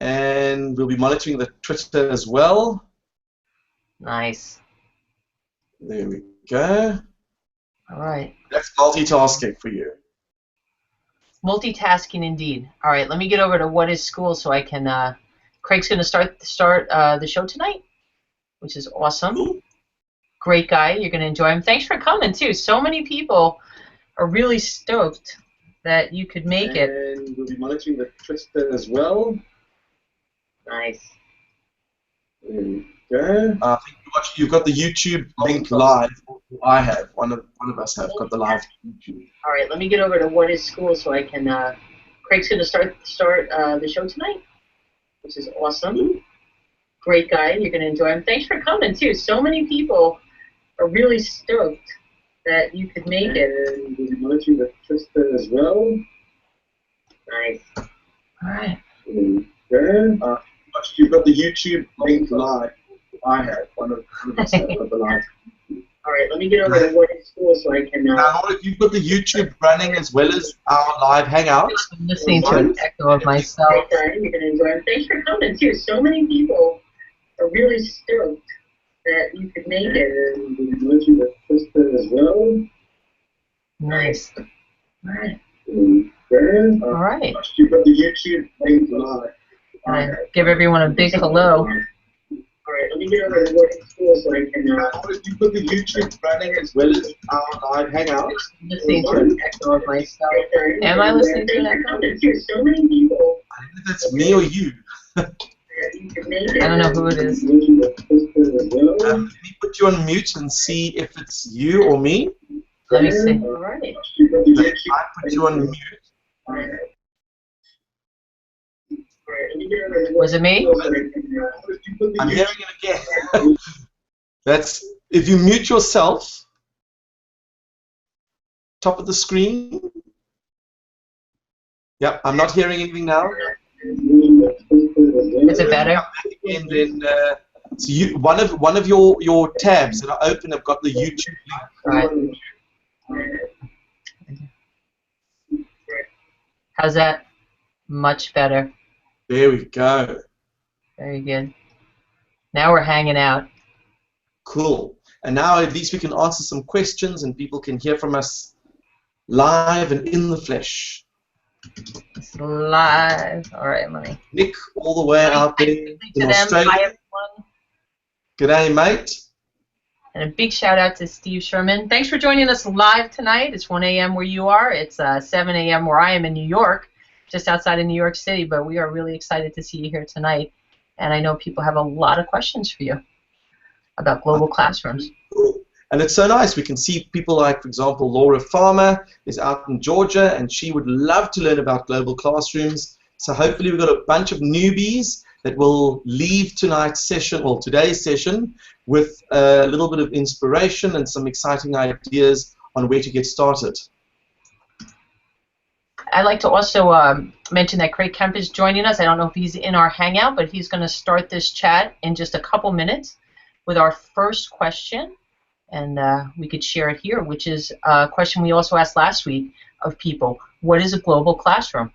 And we'll be monitoring the Twitter as well. Nice. There we go. All right. That's multitasking for you. Multitasking indeed. All right, let me get over to What is School so I can. Craig's going to start the show tonight, which is awesome. Cool. Great guy. You're going to enjoy him. Thanks for coming too. So many people are really stoked that you could make it. And we'll be monitoring the Twitter as well. Nice. There we go. I think you've got the YouTube link live. I have. One of us have got the live YouTube. All right, let me get over to What is School so I can. Craig's going to start the show tonight, which is awesome. Great guy. You're going to enjoy him. Thanks for coming too. So many people are really stoked that you could make it. And we'll be monitoring the Twitter as well. Nice. All right. There we go. You've got the YouTube link live. I have. One of us have got the live. All right, let me get over to What is School so I can. Now, if you've got the YouTube running as well as our live hangout. I'm listening to an echo of myself. You're going to enjoy it. Thanks for coming too. So many people are really stoked that you could make it. And we'll be monitoring the Twitter as well. Nice. All right. There. All right. You've got the YouTube link live. Give everyone a big hello. All right, let me get over to What is School so I can. If you've got the YouTube running as well as our live hangout. I'm listening to an echo of myself. Am I listening to an echo? So many people. I don't know if that's me or you. I don't know who it is. Let me put you on mute and see if it's you or me. Let me see. All right. I put you on mute. Was it me? I'm hearing it again. That's if you mute yourself. Top of the screen. Yep, I'm not hearing anything now. Is it better? And then so one of your tabs that are open have got the YouTube link. Right. How's that? Much better. There we go. Very good. Now we're hanging out. Cool. And now at least we can answer some questions and people can hear from us live and in the flesh. It's live. All right, let me. Nick, all the way out there in Australia. Hi, everyone. G'day, mate. And a big shout out to Steve Sherman. Thanks for joining us live tonight. It's 1 a.m. where you are. It's 7 a.m. where I am in New York, just outside of New York City. But we are really excited to see you here tonight. And I know people have a lot of questions for you about global classrooms. Cool. And it's so nice. We can see people like, for example, Laura Farmer is out in Georgia, and she would love to learn about global classrooms. So hopefully we've got a bunch of newbies that will leave tonight's session, or today's session, with a little bit of inspiration and some exciting ideas on where to get started. I'd like to also mention that Craig Kemp is joining us. I don't know if he's in our Hangout, but he's going to start this chat in just a couple minutes with our first question, and we could share it here, which is a question we also asked last week of people. What is a global classroom?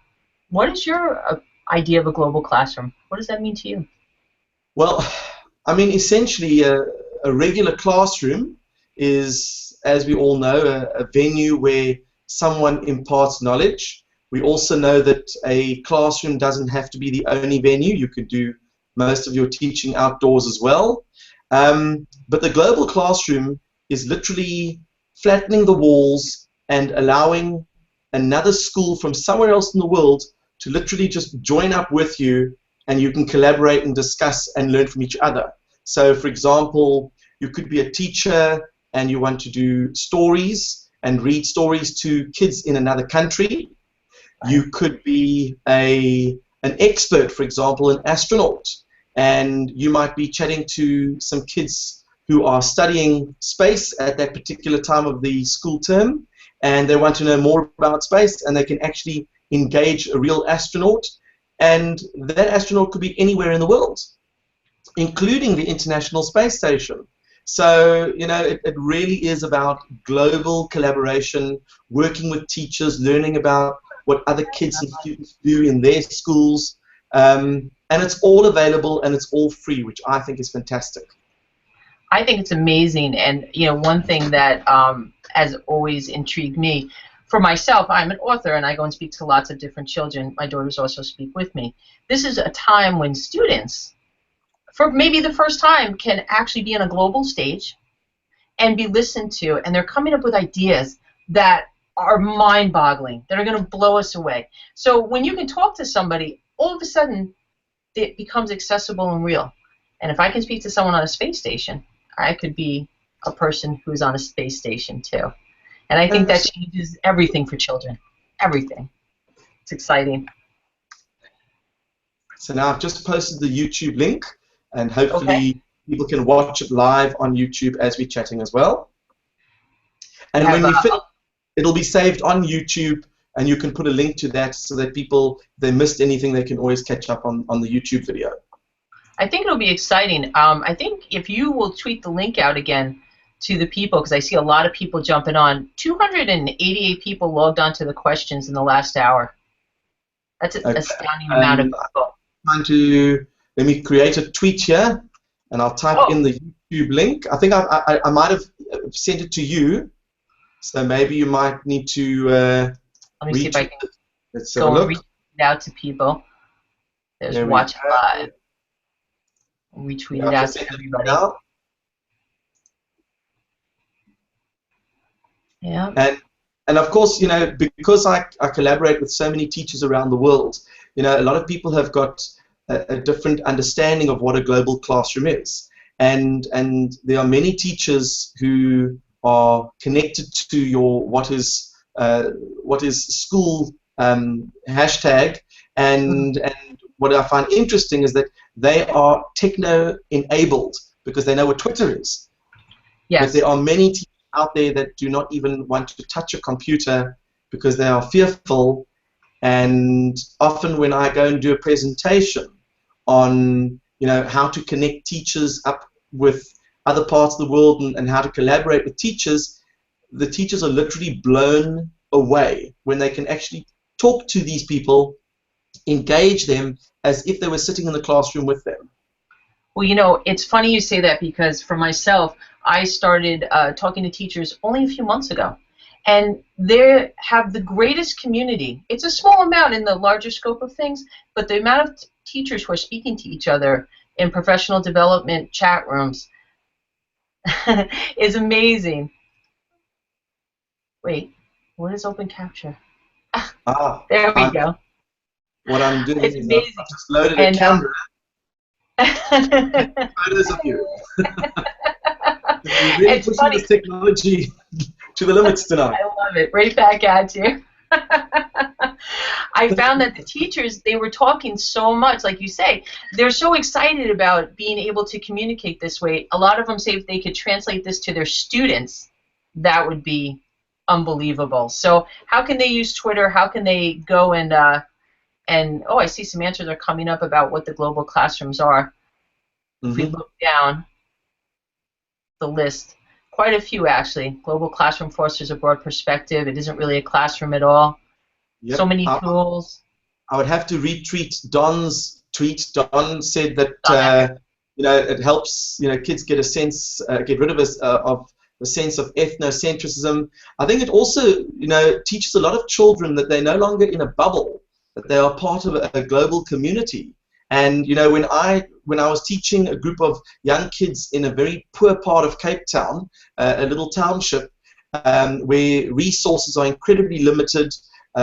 What is your idea of a global classroom? What does that mean to you? Well, I mean, essentially, a regular classroom is, as we all know, a venue where someone imparts knowledge. We also know that a classroom doesn't have to be the only venue. You could do most of your teaching outdoors as well. But the global classroom is literally flattening the walls and allowing another school from somewhere else in the world to literally just join up with you, and you can collaborate and discuss and learn from each other. So, for example, you could be a teacher and you want to do stories and read stories to kids in another country. You could be an expert, for example, an astronaut, and you might be chatting to some kids who are studying space at that particular time of the school term, and they want to know more about space, and they can actually engage a real astronaut, and that astronaut could be anywhere in the world, including the International Space Station. So, you know, it really is about global collaboration, working with teachers, learning about what other kids and students do in their schools, And it's all available and it's all free, which I think is fantastic. I think it's amazing, and one thing that has always intrigued me, for myself, I'm an author and I go and speak to lots of different children. My daughters also speak with me. This is a time when students, for maybe the first time, can actually be on a global stage and be listened to, and they're coming up with ideas that are mind-boggling, that are going to blow us away. So when you can talk to somebody, all of a sudden it becomes accessible and real. And if I can speak to someone on a space station, I could be a person who's on a space station too. And I think that changes everything for children. Everything. It's exciting. So now I've just posted the YouTube link, and hopefully people can watch it live on YouTube as we're chatting as well. And when we finish, it'll be saved on YouTube, and you can put a link to that so that people, if they missed anything, they can always catch up on the YouTube video. I think it'll be exciting. I think if you will tweet the link out again to the people, because I see a lot of people jumping on. 288 people logged on to the questions in the last hour. That's an astounding amount of people. Let me create a tweet here, and I'll type in the YouTube link. I think I might have sent it to you, so maybe you might need to let me see if I can go and reach it out to people. There's Watch Live. Retweet it out to everybody. Yeah. And of course, because I collaborate with so many teachers around the world, a lot of people have got a different understanding of what a global classroom is. And there are many teachers who are connected to your what is school hashtag, and what I find interesting is that they are techno-enabled because they know what Twitter is. Yes. But there are many teachers out there that do not even want to touch a computer because they are fearful. And often when I go and do a presentation on how to connect teachers up with other parts of the world and how to collaborate with teachers, the teachers are literally blown away when they can actually talk to these people, engage them as if they were sitting in the classroom with them. Well, it's funny you say that, because for myself, I started talking to teachers only a few months ago, and they have the greatest community. It's a small amount in the larger scope of things, but the amount of teachers who are speaking to each other in professional development chat rooms is amazing. Wait, what is open capture? There we go. What I'm doing is I've just loaded a camera. Photos of you. We're really pushing this technology to the limits tonight. I love it. Right back at you. I found that the teachers, they were talking so much, like you say, they're so excited about being able to communicate this way. A lot of them say if they could translate this to their students, that would be unbelievable. So how can they use Twitter? How can they go and I see some answers are coming up about what the global classrooms are. If we look down the list, quite a few actually. Global Classroom fosters a broad perspective. It isn't really a classroom at all. Yep. So many tools. I would have to retweet Don's tweet. Don said that it helps kids get a sense, get rid of the sense of ethnocentrism. I think it also teaches a lot of children that they're no longer in a bubble, that they are part of a global community. And when I was teaching a group of young kids in a very poor part of Cape Town, a little township where resources are incredibly limited.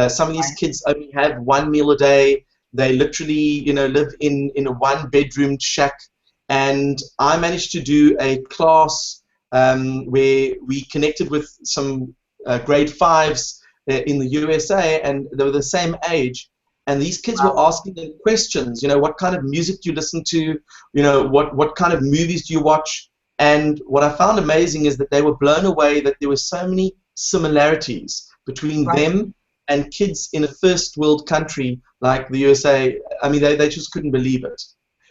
Some of these kids only have one meal a day. They literally live in a one-bedroom shack. And I managed to do a class where we connected with some grade 5s in the USA, and they were the same age. And these kids were asking them questions, what kind of music do you listen to, what kind of movies do you watch? And what I found amazing is that they were blown away that there were so many similarities between them and kids in a first world country like the USA. I mean, they just couldn't believe it.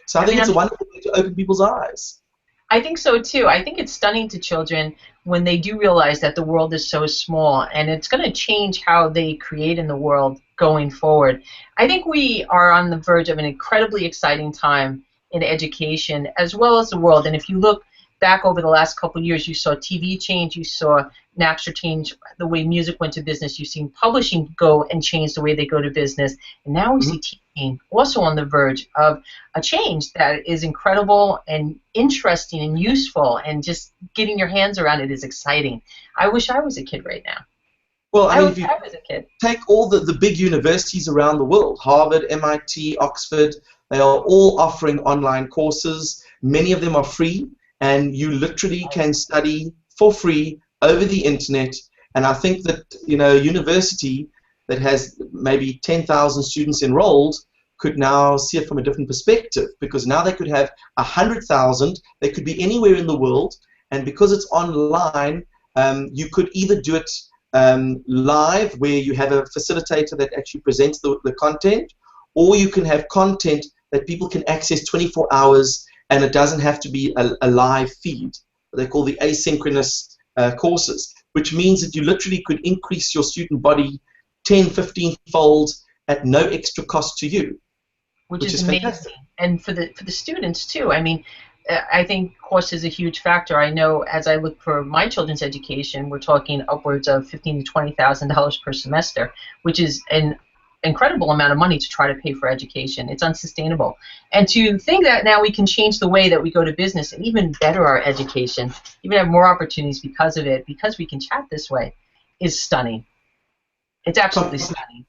So I think it's a wonderful way to open people's eyes. I think so too. I think it's stunning to children when they do realize that the world is so small, and it's going to change how they create in the world going forward. I think we are on the verge of an incredibly exciting time in education as well as the world. And if you look back over the last couple of years, you saw TV change, you saw Napster change the way music went to business, you've seen publishing go and change the way they go to business, and now we see teaching also on the verge of a change that is incredible and interesting and useful, and just getting your hands around it is exciting. I wish I was a kid right now. Well, I mean, if wish you I was a kid. take all the big universities around the world, Harvard, MIT, Oxford, they are all offering online courses. Many of them are free, and you literally can study for free over the internet. And I think that, you know, a university that has maybe 10,000 students enrolled could now see it from a different perspective, because now they could have 100,000, they could be anywhere in the world, and because it's online, you could either do it live, where you have a facilitator that actually presents the content, or you can have content that people can access 24 hours, and it doesn't have to be a live feed. They call the asynchronous courses, which means that you literally could increase your student body 10, 15-fold at no extra cost to you, which is amazing. Fantastic. And for the students too. I mean, I think cost is a huge factor. I know as I look for my children's education, we're talking upwards of $15,000 to $20,000 per semester, which is an incredible amount of money to try to pay for education. It's unsustainable. And to think that now we can change the way that we go to business and even better our education, even have more opportunities because of it, because we can chat this way, is stunning. It's absolutely stunning.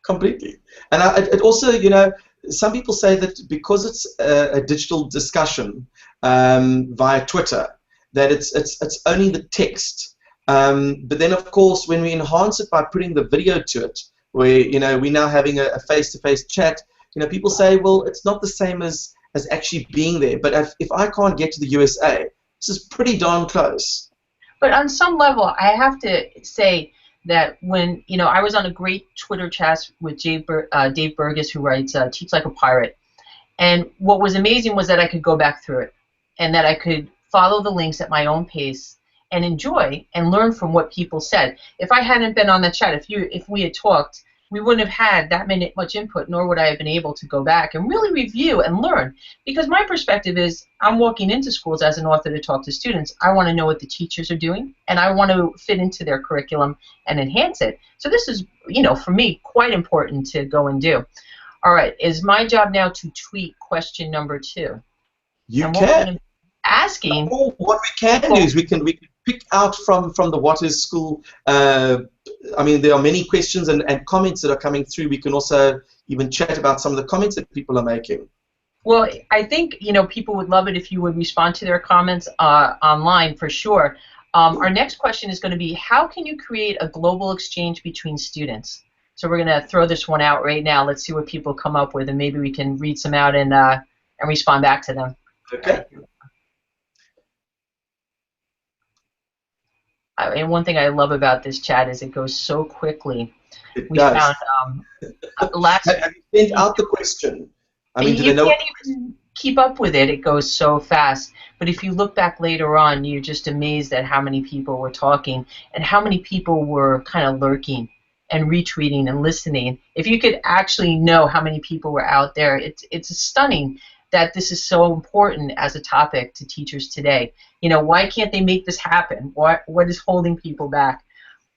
Completely. And it also, you know, some people say that because it's a digital discussion via Twitter, that it's only the text. But then, of course, when we enhance it by putting the video to it, where, you know, we're now having a face-to-face chat, you know, people say, well, it's not the same as actually being there. But if I can't get to the USA, this is pretty darn close. But on some level, I have to say that when, you know, I was on a great Twitter chat with Dave Burgess, who writes Teach Like a Pirate, and what was amazing was that I could go back through it, and that I could follow the links at my own pace and enjoy and learn from what people said. If I hadn't been on the chat, if we had talked, we wouldn't have had that much input, nor would I have been able to go back and really review and learn. Because my perspective is, I'm walking into schools as an author to talk to students. I want to know what the teachers are doing, and I want to fit into their curriculum and enhance it. So this is, you know, for me, quite important to go and do. All right, is my job now to tweet question number 2? You can. Asking. What we can do is we can pick out from the What Is School. I mean, there are many questions and comments that are coming through. We can also even chat about some of the comments that people are making. Well, I think, you know, people would love it if you would respond to their comments online for sure. Our next question is going to be, how can you create a global exchange between students? So we're going to throw this one out right now. Let's see what people come up with, and maybe we can read some out and respond back to them. Okay. And one thing I love about this chat is it goes so quickly. It does. Found last. Have you sent out the question? I mean, you can't even keep up with it. It goes so fast. But if you look back later on, you're just amazed at how many people were talking and how many people were kind of lurking and retweeting and listening. If you could actually know how many people were out there, it's stunning that this is so important as a topic to teachers today. You know, why can't they make this happen? What is holding people back?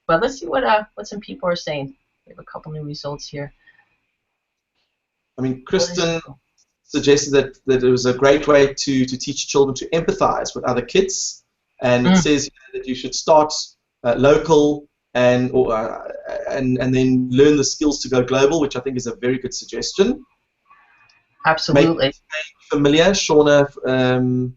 But let's see what some people are saying. We have a couple new results here. I mean, Kristen suggested that it was a great way to teach children to empathize with other kids, and it says that you should start local and then learn the skills to go global, which I think is a very good suggestion. Absolutely. Make familiar. Shauna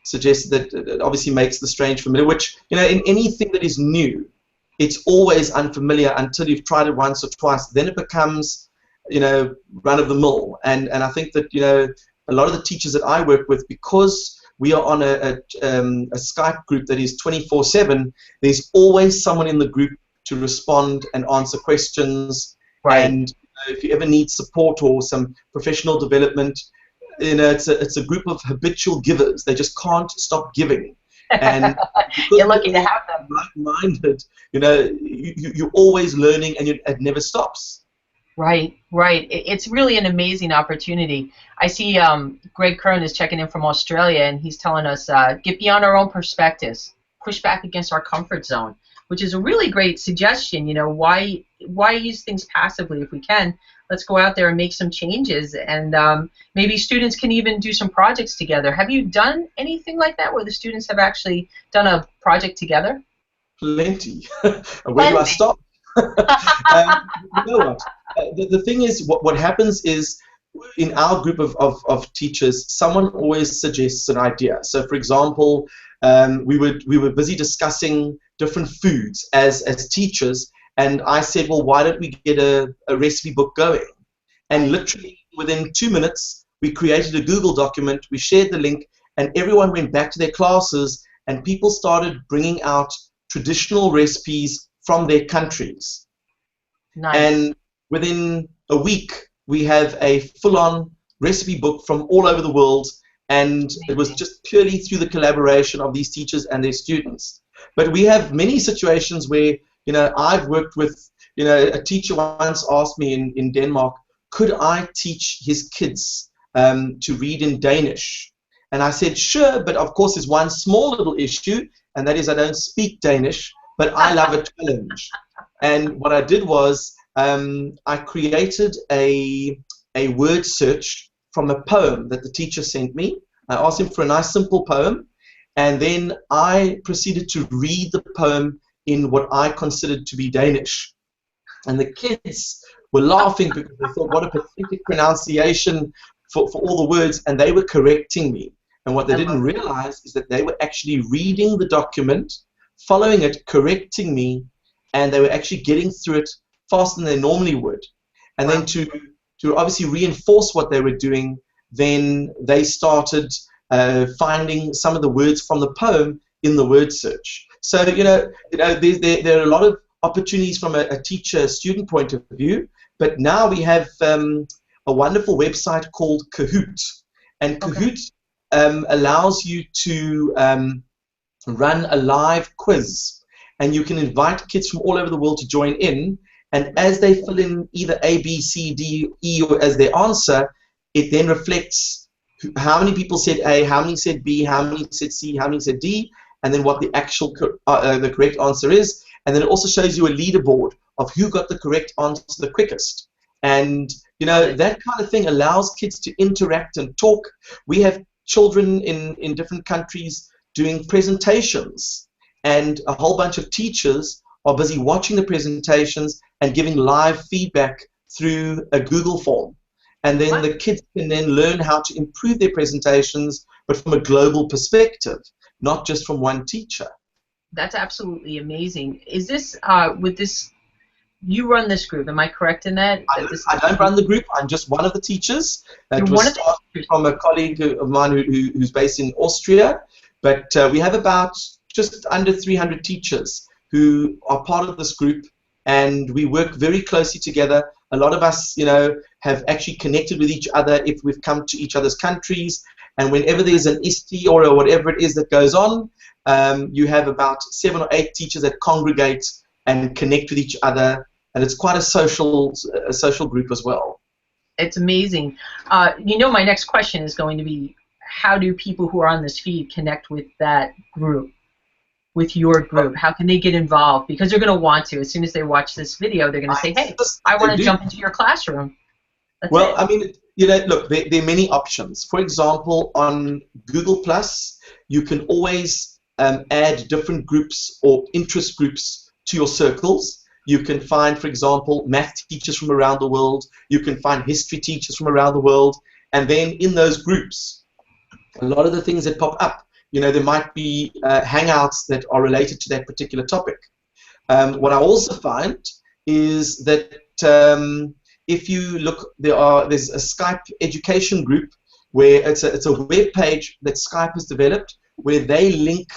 suggested that it obviously makes the strange familiar, which, you know, in anything that is new, it's always unfamiliar until you've tried it once or twice. Then it becomes, you know, run-of-the-mill. And I think that, you know, a lot of the teachers that I work with, because we are on a Skype group that is 24/7, there's always someone in the group to respond and answer questions. Right. And if you ever need support or some professional development, you know, it's a group of habitual givers. They just can't stop giving. And you're lucky to have them. Like-minded, you know, you're always learning, and it never stops. Right, right. It's really an amazing opportunity. I see Greg Kern is checking in from Australia, and he's telling us get beyond our own perspectives, push back against our comfort zone, which is a really great suggestion. You know, why use things passively if we can? Let's go out there and make some changes, and maybe students can even do some projects together. Have you done anything like that where the students have actually done a project together? Plenty. Where do I Plenty. start? You know what? The thing is, what happens is, in our group of teachers, someone always suggests an idea. So, for example, we were busy discussing different foods as teachers, and I said, well, why don't we get a recipe book going? And literally within 2 minutes, we created a Google document, we shared the link, and everyone went back to their classes, and people started bringing out traditional recipes from their countries. Nice. And within a week, we have a full-on recipe book from all over the world, and it was just purely through the collaboration of these teachers and their students. But we have many situations where, you know, I've worked with, you know, a teacher once asked me in Denmark, could I teach his kids to read in Danish? And I said, sure, but of course there's one small little issue, and that is I don't speak Danish, but I love a challenge. And what I did was I created a word search from a poem that the teacher sent me. I asked him for a nice simple poem, and then I proceeded to read the poem in what I considered to be Danish. And the kids were laughing because they thought, what a pathetic pronunciation for all the words, and they were correcting me. And what they didn't realize is that they were actually reading the document, following it, correcting me, and they were actually getting through it faster than they normally would. And then to obviously reinforce what they were doing, then they started finding some of the words from the poem in the word search. So, you know there are a lot of opportunities from a teacher-student point of view, but now we have a wonderful website called Kahoot. And Kahoot allows you to run a live quiz, and you can invite kids from all over the world to join in, and as they fill in either A, B, C, D, E or as their answer, it then reflects how many people said A, how many said B, how many said C, how many said D, and then what the actual the correct answer is. And then it also shows you a leaderboard of who got the correct answer the quickest. And you know, that kind of thing allows kids to interact and talk. We have children in different countries doing presentations, and a whole bunch of teachers are busy watching the presentations and giving live feedback through a Google form. And then the kids can then learn how to improve their presentations, but from a global perspective, not just from one teacher. That's absolutely amazing. Is this, with this, you run this group, am I correct in that? I don't run the group, I'm just one of the teachers. It was started from a colleague of mine who's based in Austria, but we have about just under 300 teachers who are part of this group, and we work very closely together. A lot of us, you know, have actually connected with each other if we've come to each other's countries, and whenever there's an ISTE or whatever it is that goes on, you have about 7 or 8 teachers that congregate and connect with each other, and it's quite a social group as well. It's amazing. You know, my next question is going to be, how do people who are on this feed connect with that group, with your group? How can they get involved? Because they're going to want to. As soon as they watch this video, they're going to say, hey, I want to jump into your classroom. Well, I mean, you know, look, there are many options. For example, on Google+, you can always add different groups or interest groups to your circles. You can find, for example, math teachers from around the world. You can find history teachers from around the world. And then in those groups, a lot of the things that pop up, you know, there might be hangouts that are related to that particular topic. What I also find is that if you look, there's a Skype education group where it's a web page that Skype has developed where they link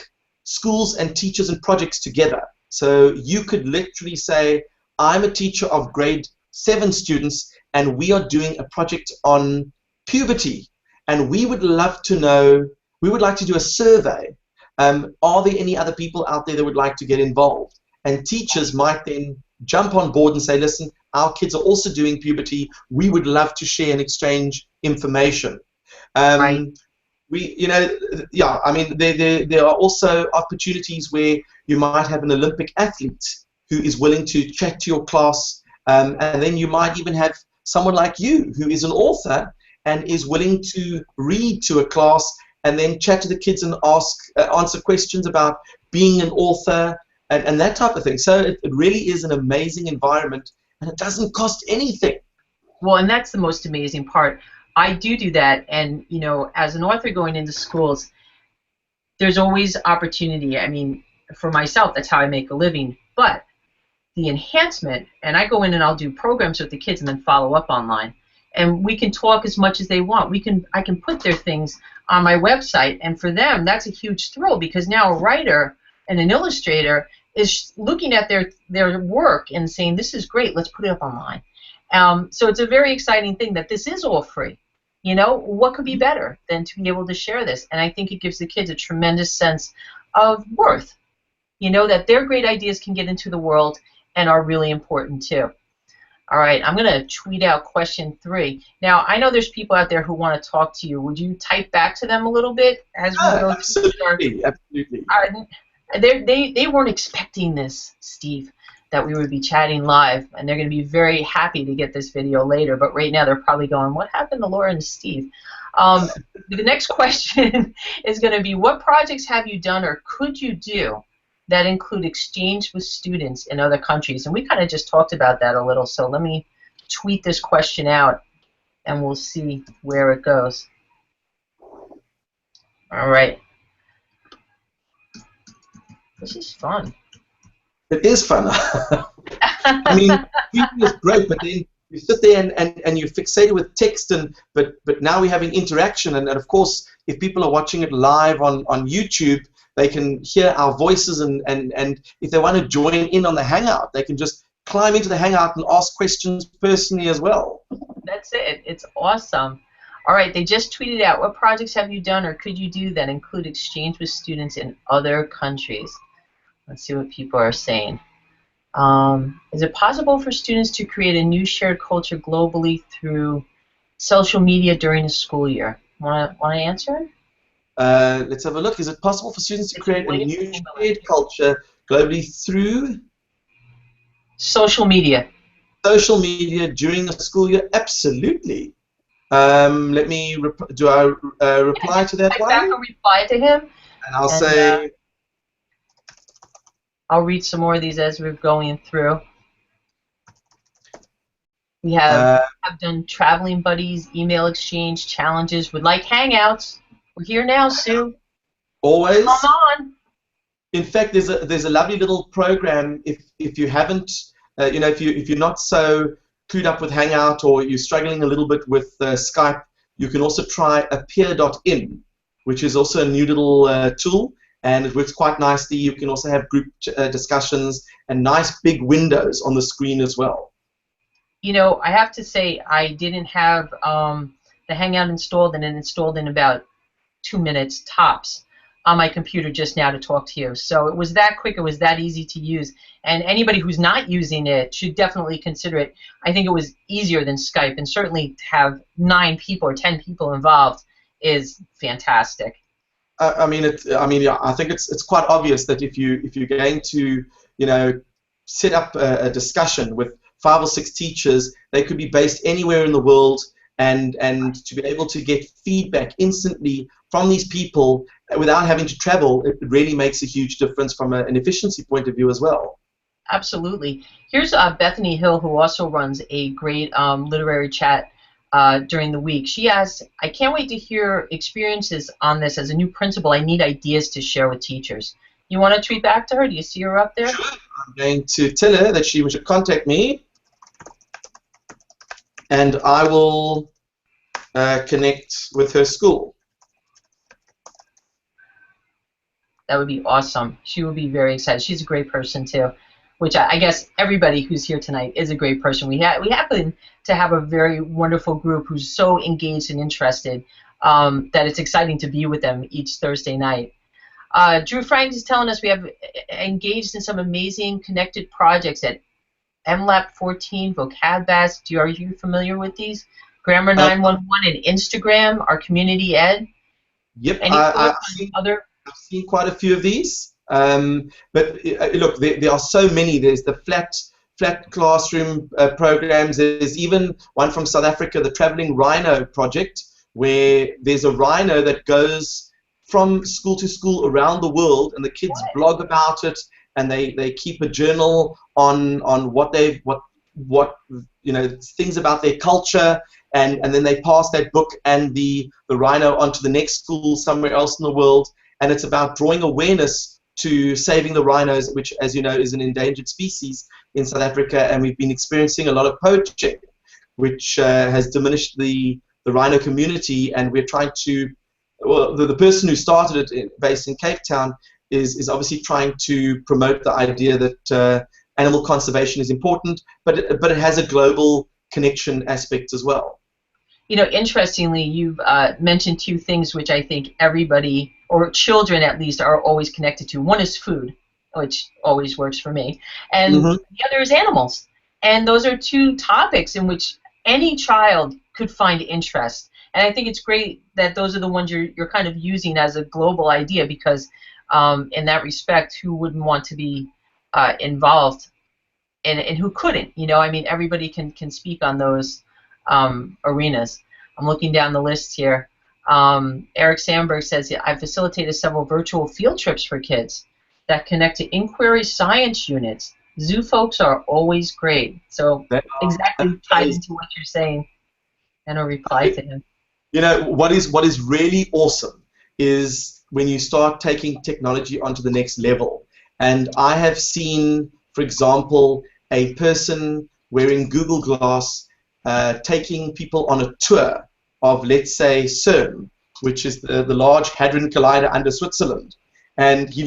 schools and teachers and projects together. So you could literally say, I'm a teacher of grade 7 students, and we are doing a project on puberty, and we would love to know, we would like to do a survey. Are there any other people out there that would like to get involved? And teachers might then jump on board and say, listen, our kids are also doing puberty. We would love to share and exchange information. Right. Yeah, I mean, there are also opportunities where you might have an Olympic athlete who is willing to chat to your class, and then you might even have someone like you who is an author and is willing to read to a class and then chat to the kids and answer questions about being an author and that type of thing. So it really is an amazing environment, and it doesn't cost anything. Well, and that's the most amazing part. I do that, and you know, as an author going into schools, there's always opportunity. I mean, for myself, that's how I make a living. But the enhancement, and I go in and I'll do programs with the kids and then follow up online. And we can talk as much as they want. I can put their things on my website, and for them, that's a huge thrill because now a writer and an illustrator is looking at their work and saying, this is great, let's put it up online. So it's a very exciting thing that this is all free. You know, what could be better than to be able to share this? And I think it gives the kids a tremendous sense of worth. You know, that their great ideas can get into the world and are really important too. All right, I'm going to tweet out question 3. Now, I know there's people out there who want to talk to you. Would you type back to them a little bit as we go through? Absolutely. They weren't expecting this, Steve, that we would be chatting live, and they're going to be very happy to get this video later. But right now, they're probably going, "What happened to Laura and Steve?" The next question is going to be, what projects have you done or could you do that include exchange with students in other countries? And we kind of just talked about that a little, so let me tweet this question out and we'll see where it goes. All right. This is fun. It is fun. I mean, reading is great, but then you sit there and you're fixated with text, but now we're having interaction, and of course, if people are watching it live on YouTube, they can hear our voices, and if they want to join in on the Hangout, they can just climb into the Hangout and ask questions personally as well. That's it. It's awesome. All right, they just tweeted out, what projects have you done or could you do that include exchange with students in other countries? Let's see what people are saying. Is it possible for students to create a new shared culture globally through social media during the school year? Want to answer? Let's have a look. Is it possible for students to create a new shared culture globally through social media? Social media during the school year? Absolutely. Let me reply to that one? Back a reply to him. And I'll say. I'll read some more of these as we're going through. We have done traveling buddies, email exchange, challenges, would like hangouts. We're here now, Sue. Always. Come on. In fact, there's a lovely little program. If you haven't, if you're not so clued up with Hangout or you're struggling a little bit with Skype, you can also try appear.in, which is also a new little tool, and it works quite nicely. You can also have group discussions and nice big windows on the screen as well. You know, I have to say I didn't have the Hangout installed, and it installed in about 2 minutes tops on my computer just now to talk to you. So it was that quick, it was that easy to use. And anybody who's not using it should definitely consider it. I think it was easier than Skype, and certainly to have 9 people or 10 people involved is fantastic. I think it's quite obvious that if you're going to, set up a discussion with 5 or 6 teachers, they could be based anywhere in the world, and to be able to get feedback instantly from these people without having to travel, it really makes a huge difference from an efficiency point of view as well. Absolutely. Here's Bethany Hill, who also runs a great literary chat during the week. She asks, I can't wait to hear experiences on this. As a new principal, I need ideas to share with teachers. You want to tweet back to her? Do you see her up there? Sure. I'm going to tell her that she should contact me, and I will connect with her school. That would be awesome. She would be very excited. She's a great person too, which I guess everybody who's here tonight is a great person. We happen to have a very wonderful group who's so engaged and interested that it's exciting to be with them each Thursday night. Drew Frank is telling us we have engaged in some amazing connected projects at MLAP 14, VocabBast. Are you familiar with these? Grammar 911 and Instagram, our community ed. Yep, Any other? I've seen quite a few of these. But look, there are so many. There's the flat classroom programs. There's even one from South Africa, the Traveling Rhino Project, where there's a rhino that goes from school to school around the world, and the kids blog about it, and they keep a journal on what things about their culture, and then they pass that book and the rhino onto the next school somewhere else in the world, and it's about drawing awareness to saving the rhinos, which, as you know, is an endangered species in South Africa, and we've been experiencing a lot of poaching, which has diminished the rhino community, and we're trying to, well, the person who started it, based in Cape Town, is obviously trying to promote the idea that animal conservation is important, but it has a global connection aspect as well. You know, interestingly, you've mentioned two things which I think everybody, or children at least, are always connected to. One is food, which always works for me, and the other is animals. And those are two topics in which any child could find interest. And I think it's great that those are the ones you're kind of using as a global idea, because in that respect, who wouldn't want to be involved, and who couldn't? You know, I mean, everybody can speak on those arenas. I'm looking down the list here. Eric Sandberg says, I've facilitated several virtual field trips for kids that connect to inquiry science units. Zoo folks are always great. So exactly tied into what you're saying, and a reply to him. You know, what is really awesome is when you start taking technology onto the next level. And I have seen, for example, a person wearing Google Glass taking people on a tour of, let's say, CERN, which is the Large Hadron Collider under Switzerland. And he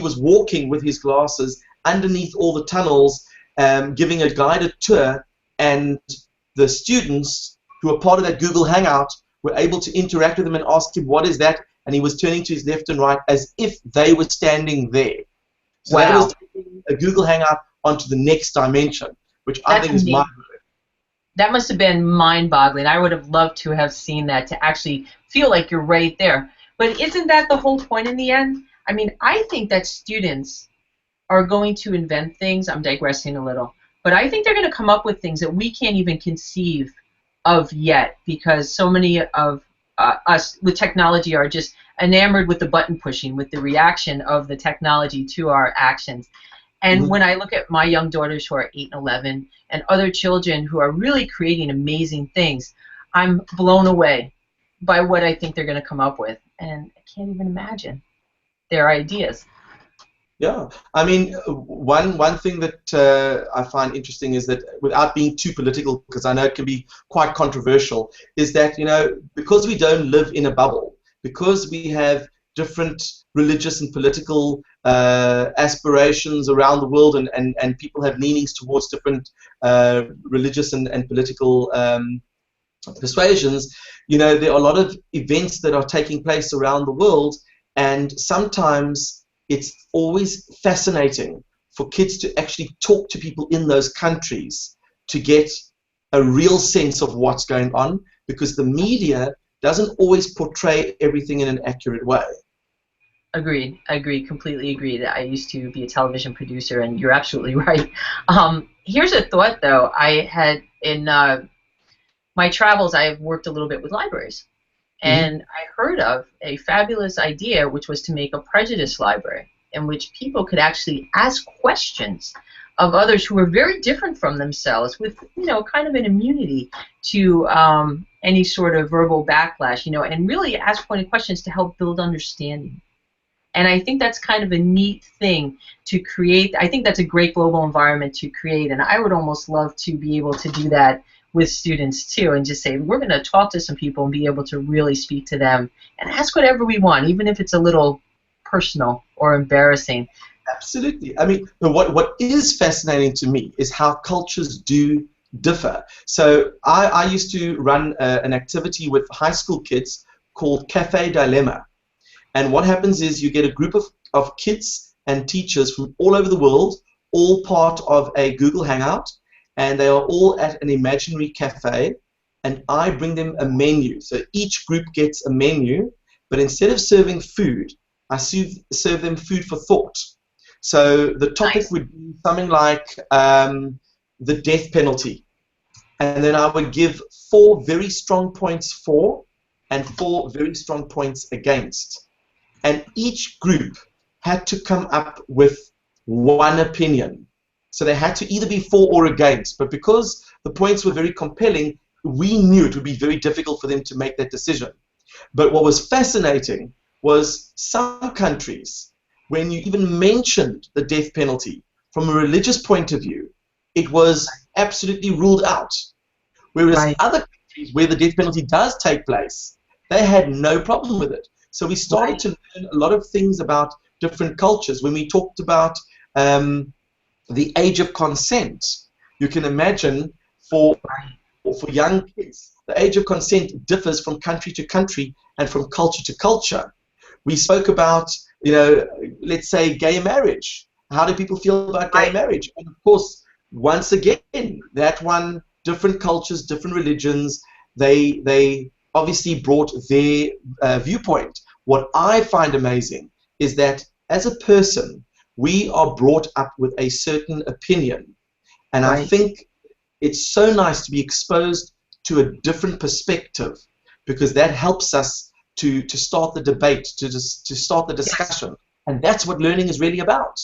was walking with his glasses underneath all the tunnels, giving a guided tour, and the students who were part of that Google Hangout were able to interact with him and ask him, what is that? And he was turning to his left and right as if they were standing there. So that was taking a Google Hangout onto the next dimension, which I think is mind-blowing. That must have been mind-boggling. I would have loved to have seen that, to actually feel like you're right there. But isn't that the whole point in the end? I mean, I think that students are going to invent things. I'm digressing a little. But I think they're going to come up with things that we can't even conceive of yet, because so many of us with technology are just enamored with the button pushing, with the reaction of the technology to our actions. And when I look at my young daughters who are 8 and 11 and other children who are really creating amazing things, I'm blown away by what I think they're going to come up with. And I can't even imagine their ideas. Yeah, I mean, one thing that I find interesting is that, without being too political, because I know it can be quite controversial, is that, you know, because we don't live in a bubble, because we have different religious and political aspirations around the world, and people have leanings towards different religious and political persuasions, you know, there are a lot of events that are taking place around the world, and sometimes it's always fascinating for kids to actually talk to people in those countries to get a real sense of what's going on, because the media doesn't always portray everything in an accurate way. Agreed. Completely agreed. I used to be a television producer, and you're absolutely right. Here's a thought, though. I had, in my travels, I've worked a little bit with libraries. And I heard of a fabulous idea, which was to make a prejudice library in which people could actually ask questions of others who were very different from themselves, with, you know, kind of an immunity to any sort of verbal backlash, you know, and really ask pointed questions to help build understanding. And I think that's kind of a neat thing to create. I think that's a great global environment to create, and I would almost love to be able to do that with students too, and just say, we're going to talk to some people and be able to really speak to them and ask whatever we want, even if it's a little personal or embarrassing. Absolutely. I mean, what is fascinating to me is how cultures do differ. So I used to run an activity with high school kids called Cafe Dilemma. And what happens is you get a group of kids and teachers from all over the world, all part of a Google Hangout, and they are all at an imaginary cafe, and I bring them a menu. So each group gets a menu, but instead of serving food, I serve them food for thought. So the topic would be something like the death penalty. And then I would give 4 very strong points for and 4 very strong points against. And each group had to come up with one opinion. So they had to either be for or against. But because the points were very compelling, we knew it would be very difficult for them to make that decision. But what was fascinating was some countries, when you even mentioned the death penalty from a religious point of view, it was absolutely ruled out. Whereas other countries where the death penalty does take place, they had no problem with it. So we started to learn a lot of things about different cultures. When we talked about the age of consent, you can imagine for young kids, the age of consent differs from country to country and from culture to culture. We spoke about, let's say gay marriage. How do people feel about gay marriage? And of course, once again, that one, different cultures, different religions, they obviously brought their viewpoint. What I find amazing is that as a person, we are brought up with a certain opinion. And I think it's so nice to be exposed to a different perspective, because that helps us to start the debate, to start the discussion. And that's what learning is really about.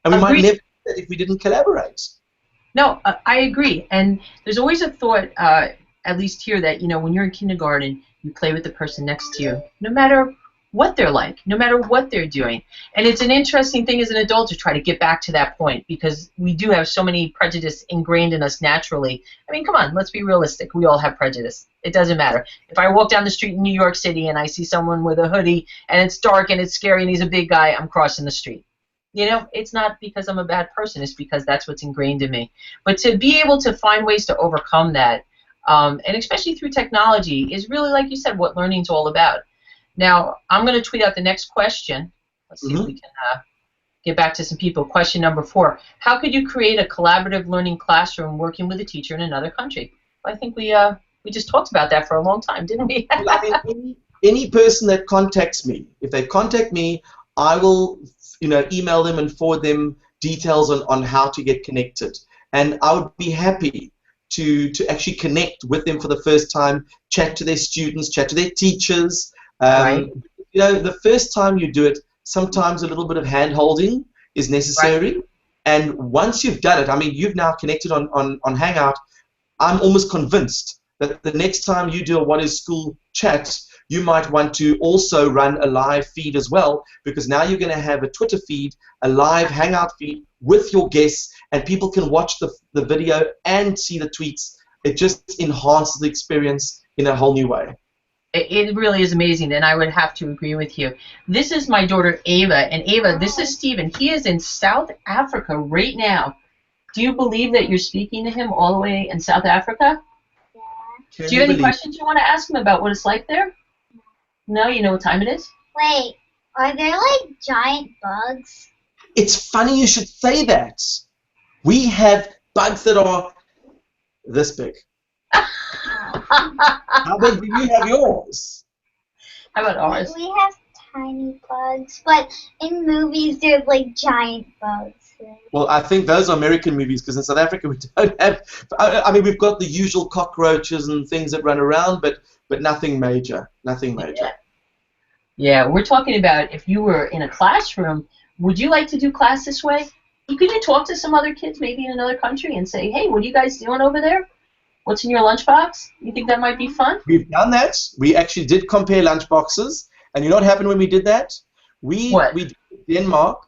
And we might never do that if we didn't collaborate. No, I agree. And there's always a thought, at least here, that, when you're in kindergarten, you play with the person next to you, no matter what they're like, no matter what they're doing. And it's an interesting thing as an adult to try to get back to that point, because we do have so many prejudice ingrained in us naturally. I mean, come on, let's be realistic. We all have prejudice. It doesn't matter. If I walk down the street in New York City and I see someone with a hoodie and it's dark and it's scary and he's a big guy, I'm crossing the street. It's not because I'm a bad person. It's because that's what's ingrained in me. But to be able to find ways to overcome that, and especially through technology, is really, like you said, what learning's all about. Now, I'm going to tweet out the next question. Let's see if we can get back to some people. Question number 4. How could you create a collaborative learning classroom working with a teacher in another country? I think we just talked about that for a long time, didn't we? Well, I mean, any person that contacts me, if they contact me, I will email them and forward them details on how to get connected. And I would be happy to actually connect with them for the first time, chat to their students, chat to their teachers. The first time you do it, sometimes a little bit of hand-holding is necessary. And once you've done it, I mean, you've now connected on Hangout, I'm almost convinced that the next time you do a What is School chat, you might want to also run a live feed as well, because now you're going to have a Twitter feed, a live Hangout feed with your guests, and people can watch the video and see the tweets. It just enhances the experience in a whole new way. It really is amazing, and I would have to agree with you. This is my daughter Ava, and Ava, this is Stephen. He is in South Africa right now. Do you believe that you're speaking to him all the way in South Africa? Yeah. Do you have any questions you want to ask him about what it's like there? No? You know what time it is? Wait, are there like giant bugs? It's funny you should say that. We have bugs that are this big. How big do you have yours? How about ours? We have tiny bugs, but in movies there's like giant bugs. Well, I think those are American movies, because in South Africa we don't have. I mean, we've got the usual cockroaches and things that run around, but nothing major. Nothing major. Yeah, we're talking about if you were in a classroom, would you like to do class this way? Could you talk to some other kids maybe in another country and say, hey, what are you guys doing over there? What's in your lunchbox? You think that might be fun? We've done that. We actually did compare lunchboxes. And you know what happened when we did that? We did Denmark,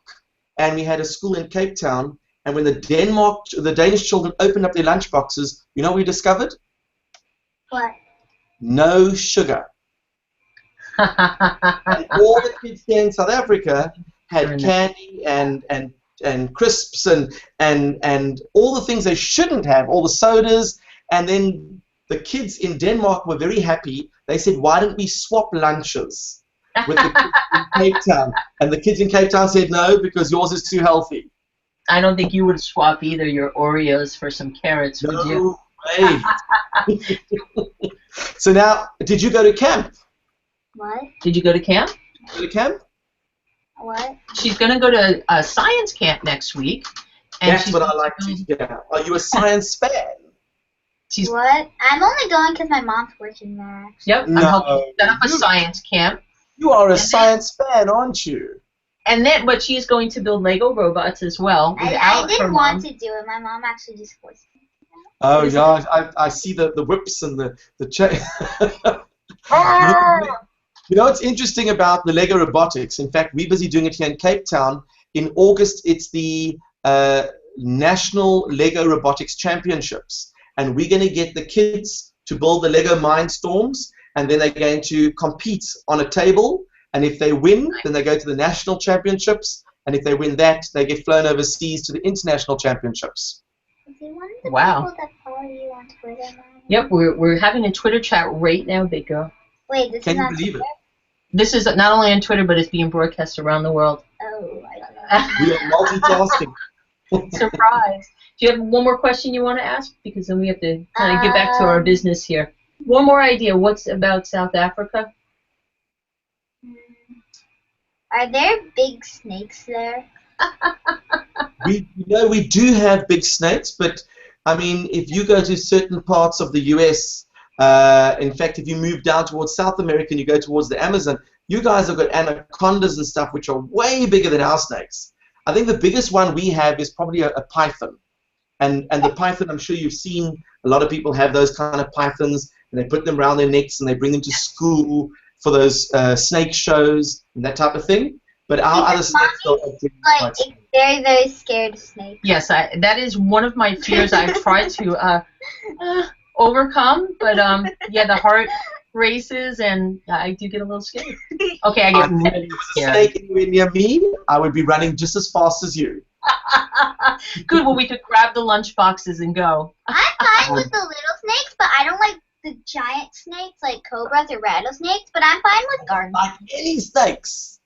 and we had a school in Cape Town. And when the Danish children opened up their lunchboxes, you know what we discovered? What? No sugar. And all the kids here in South Africa had candy and crisps and all the things they shouldn't have, all the sodas. And then the kids in Denmark were very happy. They said, why don't we swap lunches with the kids in Cape Town? And the kids in Cape Town said, no, because yours is too healthy. I don't think you would swap either your Oreos for some carrots, would you? No way. So now, did you go to camp? What? Did you go to camp? Go to camp? What? She's going to go to a science camp next week. And That's what I like to hear. Are you a science fan? She's, What? I'm only going because my mom's working there. yep, I'm No, helping set up a science camp. You are a science fan, aren't you? And then, but she's going to build Lego robots as well. I without her didn't mom. want to do it. My mom actually just forced me. Oh yeah, I see the whips and the chain. You know what's interesting about the Lego robotics? In fact, we're busy doing it here in Cape Town. In August, it's the National Lego Robotics Championships, and we're going to get the kids to build the Lego Mindstorms, and then they're going to compete on a table. And if they win, then they go to the national championships, and if they win that, they get flown overseas to the international championships. Is he one of the Wow. people that follow you on Twitter now? Yep, we're having a Twitter chat right now, Big Girl. Wait, this Can is you not believe Twitter? This is not only on Twitter, but it's being broadcast around the world. Oh, I don't know. We are multitasking. Surprise. Do you have one more question you want to ask? Because then we have to kind of get back to our business here. One more idea. What's about South Africa? Are there big snakes there? We do have big snakes, but I mean, if you go to certain parts of the U.S., in fact, if you move down towards South America and you go towards the Amazon, you guys have got anacondas and stuff which are way bigger than our snakes. I think the biggest one we have is probably a python, and the python, I'm sure you've seen a lot of people have those kind of pythons, and they put them around their necks and they bring them to school for those snake shows and that type of thing. But our other snakes are Like, it's very, very scared of snakes. Yes, that is one of my fears. I've tried to overcome, but yeah, the heart races and I do get a little scared. Okay, I get really If a scared. snake anywhere near me, I would be running just as fast as you. Good, well, we could grab the lunch boxes and go. I'm fine with the little snakes, but I don't like the giant snakes, like cobras or rattlesnakes, but I'm fine with garden. Like any snakes.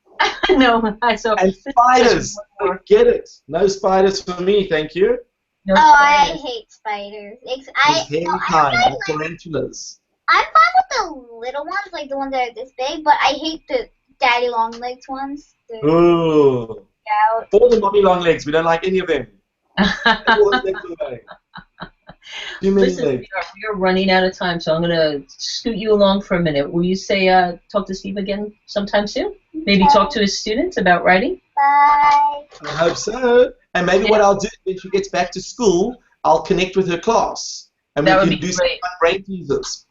No, so And spiders. Forget it. No spiders for me, thank you. no Oh, I spiders. hate spiders. It's hairy kind, like tarantulas. I'm fine with the little ones, like the ones that are this big, but I hate the daddy long legs ones. They're Ooh. out. All the mommy long legs, we don't like any of them. All the legs away. Too many Listen, legs. we are running out of time, so I'm going to scoot you along for a minute. Will you say, talk to Steve again sometime soon? Maybe talk to his students about writing? Bye. I hope so. And maybe what I'll do when she gets back to school, I'll connect with her class. And That we would can be do some great. fun brain teasers.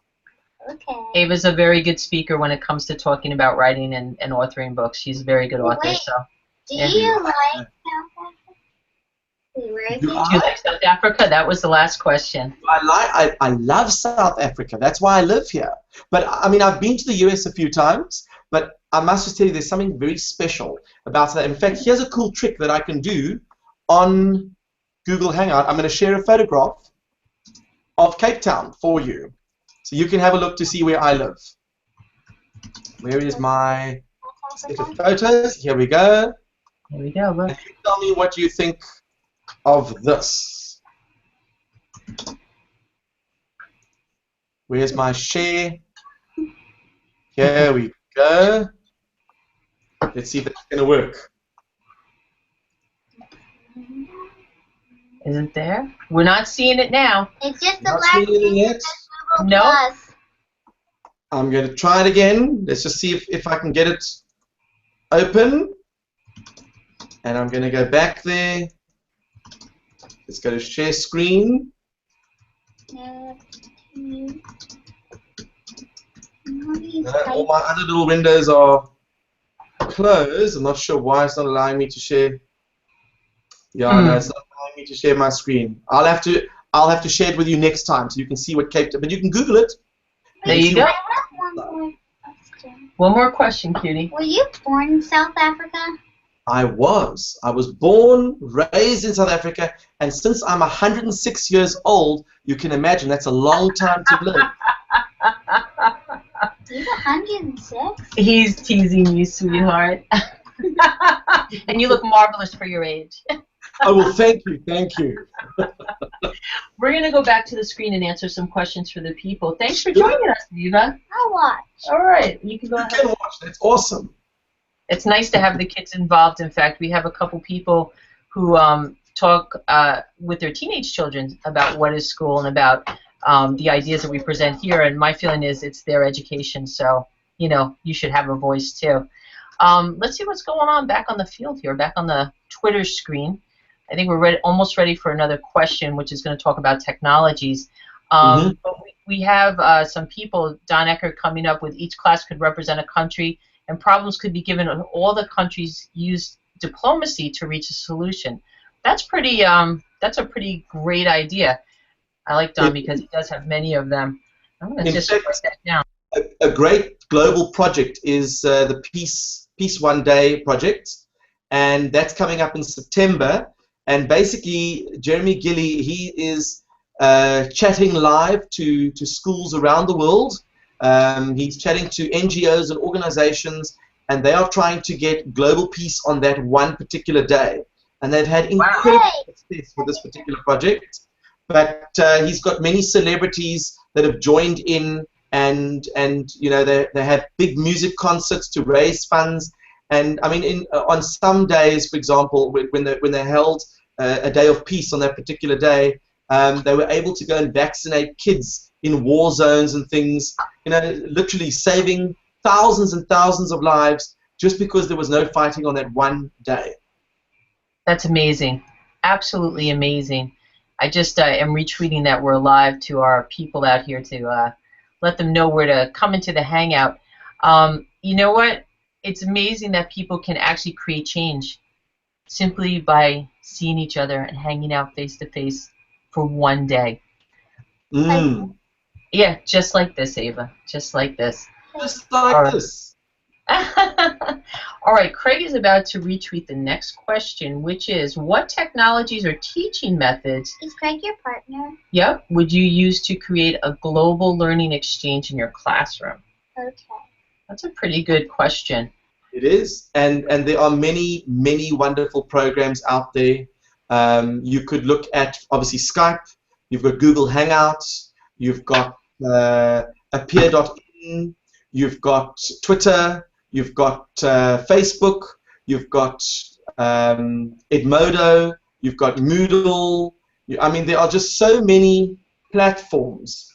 Okay. Ava's a very good speaker when it comes to talking about writing and authoring books. She's a very good author. Wait. So, Do Yeah. you like South Africa? Wait, where is Do he? I? do you like South Africa? That was the last question. I love South Africa. That's why I live here. But I mean, I've been to the US a few times, but I must just tell you, there's something very special about that. In fact, here's a cool trick that I can do on Google Hangout. I'm going to share a photograph of Cape Town for you, so you can have a look to see where I live. Where is my set of photos? Here we go. Here we go. Look. And you tell me what you think of this. Where's my share? Here we go. Let's see if it's going to work. Is it there? We're not seeing it now. It's just the Not black seeing anything thing yet? that says Google No. Plus. I'm going to try it again. Let's just see if I can get it open. And I'm going to go back there. Let's go to share screen. All my other little windows are closed. I'm not sure why it's not allowing me to share. Yeah, no, it's not allowing me to share my screen. I'll have to share it with you next time so you can see what Cape Town. But you can Google it. There and you see go. I have one more question. One more question, cutie. Were you born in South Africa? I was born, raised in South Africa, and since I'm 106 years old, you can imagine that's a long time to live. He's 106? He's teasing you, sweetheart. And you look marvelous for your age. Oh, well, thank you, thank you. We're going to go back to the screen and answer some questions for the people. Thanks for Sure. joining us, Viva. I'll watch. All right, you can go You ahead. can watch. That's awesome. It's nice to have the kids involved. In fact, we have a couple people who talk with their teenage children about what is school and about the ideas that we present here. And my feeling is it's their education, so you know you should have a voice too. Let's see what's going on back on the field here, back on the Twitter screen. I think we're almost ready for another question, which is going to talk about technologies. But we have some people, Don Eckert, coming up with each class could represent a country, and problems could be given, and all the countries use diplomacy to reach a solution. That's pretty. That's a pretty great idea. I like Don because he does have many of them. I'm going to just write that down. A great global project is the Peace One Day project, and that's coming up in September. And basically, Jeremy Gilly, he is chatting live to schools around the world. He's chatting to NGOs and organizations, and they are trying to get global peace on that one particular day. And they've had incredible success with this particular project. But he's got many celebrities that have joined in, and you know they have big music concerts to raise funds. And I mean, on some days, for example, when they held a day of peace on that particular day, they were able to go and vaccinate kids in war zones and things. You know, literally saving thousands and thousands of lives just because there was no fighting on that one day. That's amazing, absolutely amazing. I just am retweeting that we're live to our people out here to let them know where to come into the Hangout. You know what? It's amazing that people can actually create change simply by seeing each other and hanging out face to face for one day. Yeah, just like this, Ava. Just like this. Just like this. All right, Craig is about to retweet the next question, which is, what technologies or teaching methods Is Craig your partner? would you use to create a global learning exchange in your classroom? Okay. That's a pretty good question. It is, and there are many wonderful programs out there. You could look at obviously Skype. You've got Google Hangouts. You've got Appear.in. You've got Twitter. You've got Facebook. You've got Edmodo. You've got Moodle. I mean, there are just so many platforms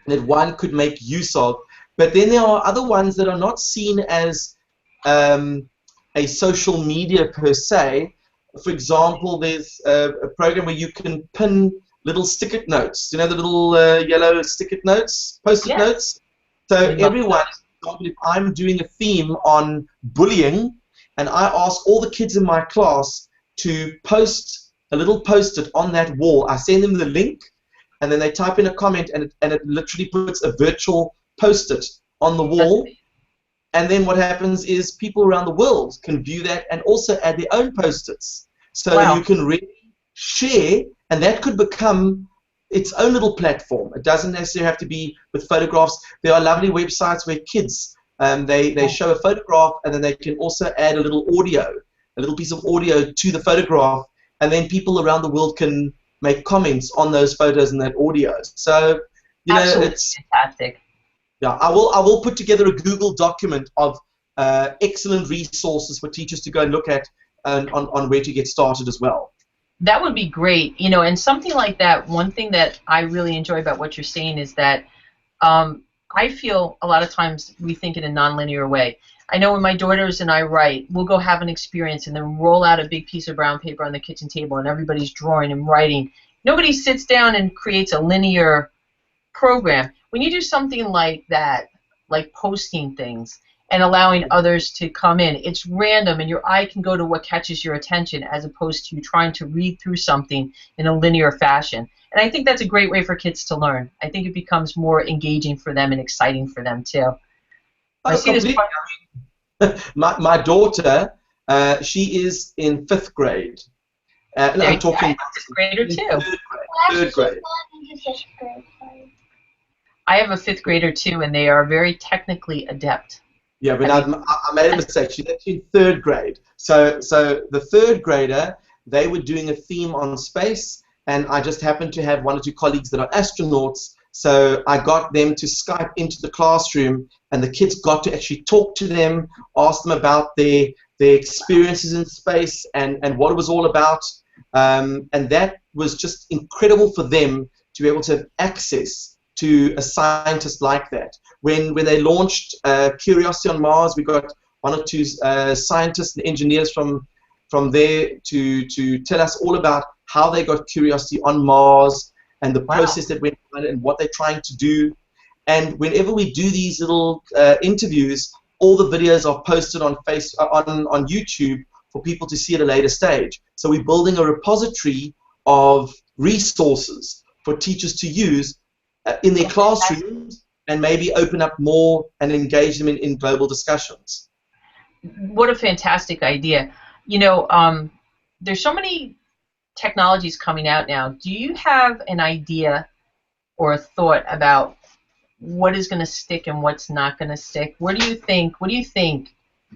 that one could make use of. But then there are other ones that are not seen as a social media per se. For example, there's a program where you can pin little sticker notes. You know, the little yellow sticker notes, post-it notes. So everyone, if I'm doing a theme on bullying, and I ask all the kids in my class to post a little post-it on that wall, I send them the link, and then they type in a comment, and it literally puts a virtual post-it on the wall. And then what happens is people around the world can view that and also add their own post-its. So you can really share, and that could become its own little platform. It doesn't necessarily have to be with photographs. There are lovely websites where kids, they show a photograph, and then they can also add a little audio, a little piece of audio to the photograph, and then people around the world can make comments on those photos and that audio. So, you know, it's fantastic. Yeah, I will put together a Google document of excellent resources for teachers to go and look at on where to get started as well. That would be great, you know, and something like that. One thing that I really enjoy about what you're saying is that I feel a lot of times we think in a nonlinear way. I know when my daughters and I write, we'll go have an experience and then roll out a big piece of brown paper on the kitchen table and everybody's drawing and writing. Nobody sits down and creates a linear program. When you do something like that, like posting things and allowing others to come in, it's random and your eye can go to what catches your attention as opposed to trying to read through something in a linear fashion. And I think that's a great way for kids to learn. I think it becomes more engaging for them and exciting for them too. I see this my daughter, she is in 5th grade. I'm talking 5th grader too. Third grade. I have a 5th grader too, and they are very technically adept. Yeah, but I made a mistake. She's actually in 3rd grade. So the 3rd grader, they were doing a theme on space, and I just happened to have 1 or 2 colleagues that are astronauts, so I got them to Skype into the classroom, and the kids got to actually talk to them, ask them about their experiences in space and what it was all about, and that was just incredible for them to be able to have access to a scientist like that. When they launched Curiosity on Mars, we got 1 or 2 scientists and engineers from there to tell us all about how they got Curiosity on Mars and the process that went on and what they're trying to do. And whenever we do these little interviews, all the videos are posted on on YouTube for people to see at a later stage. So we're building a repository of resources for teachers to use in their classrooms and maybe open up more and engage them in global discussions. What a fantastic idea. You know, there's so many technologies coming out now. Do you have an idea or a thought about what is going to stick and what's not going to stick? What do you think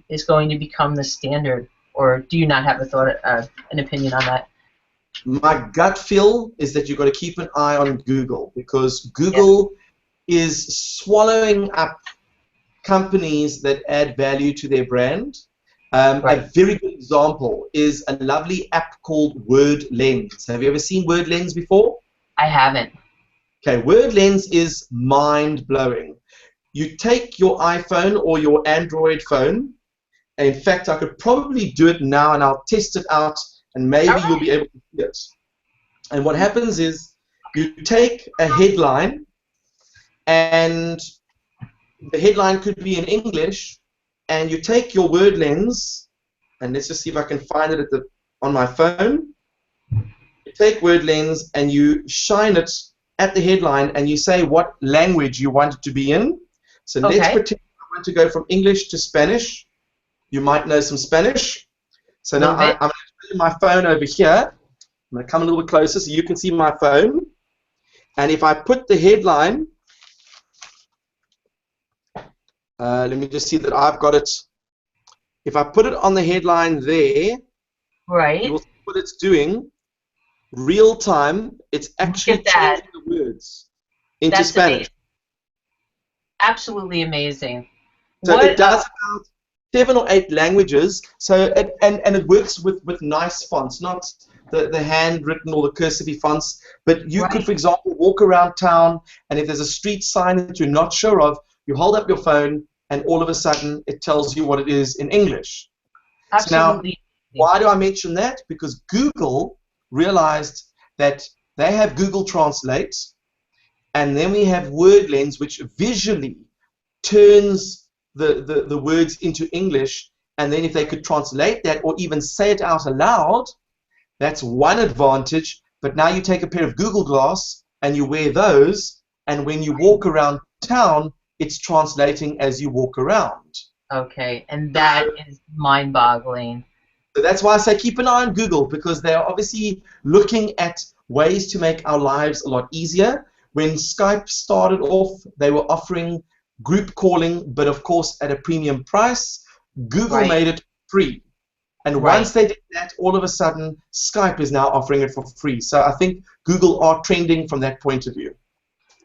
is going to become the standard? Or do you not have a thought, an opinion on that? My gut feel is that you've got to keep an eye on Google, because Google is swallowing up companies that add value to their brand. A very good example is a lovely app called WordLens. Have you ever seen WordLens before? I haven't. Okay, WordLens is mind-blowing. You take your iPhone or your Android phone, and in fact, I could probably do it now, and I'll test it out, and maybe you'll be able to see it. And what happens is you take a headline, and the headline could be in English, and you take your WordLens, and let's just see if I can find it on my phone. You take WordLens and you shine it at the headline, and you say what language you want it to be in. So let's pretend I want to go from English to Spanish. You might know some Spanish. So now I'm going to put my phone over here. I'm going to come a little bit closer so you can see my phone. And if I put the headline, let me just see that I've got it. If I put it on the headline there, you will see what it's doing. Real time, it's actually changing the words into Spanish. Amazing. Absolutely amazing. So it does about 7 or 8 languages. So and it works with nice fonts, not the handwritten or the cursive fonts. But you could, for example, walk around town, and if there's a street sign that you're not sure of, you hold up your phone, and all of a sudden it tells you what it is in English. Absolutely. So now, why do I mention that? Because Google realized that they have Google Translate, and then we have WordLens, which visually turns the words into English, and then if they could translate that or even say it out aloud, that's one advantage. But now you take a pair of Google Glass and you wear those, and when you walk around town, it's translating as you walk around. Okay, and that is mind-boggling. So that's why I say keep an eye on Google, because they're obviously looking at ways to make our lives a lot easier. When Skype started off, they were offering group calling, but of course at a premium price. Google made it free. And once they did that, all of a sudden, Skype is now offering it for free. So I think Google are trending from that point of view.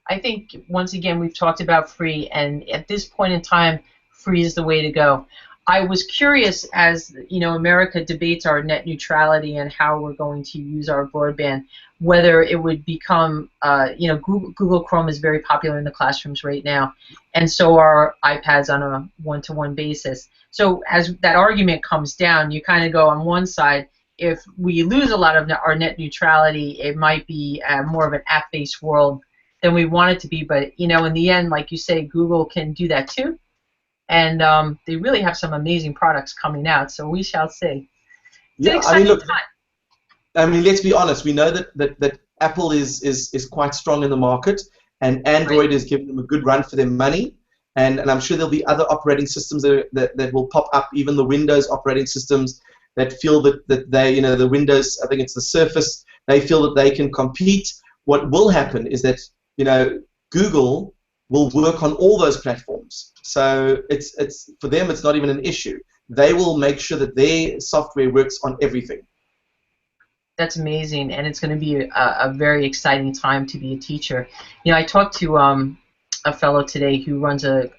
I think, once again, we've talked about free, and at this point in time, free is the way to go. I was curious, as you know, America debates our net neutrality and how we're going to use our broadband, whether it would become, you know, Google Chrome is very popular in the classrooms right now, and so are iPads on a one-to-one basis. So as that argument comes down, you kind of go on one side, if we lose a lot of our net neutrality, it might be more of an app-based world than we want it to be, but you know, in the end, like you say, Google can do that too. And they really have some amazing products coming out, so we shall see. Yeah, I mean, look, I mean, let's be honest. We know that Apple is quite strong in the market, and Android is giving them a good run for their money. And I'm sure there'll be other operating systems that will pop up, even the Windows operating systems that feel that they, you know, the Windows, I think it's the Surface, they feel that they can compete. What will happen is that, you know, Google will work on all those platforms. So it's for them, it's not even an issue. They will make sure that their software works on everything. That's amazing, and it's going to be a very exciting time to be a teacher. You know, I talked to a fellow today who runs a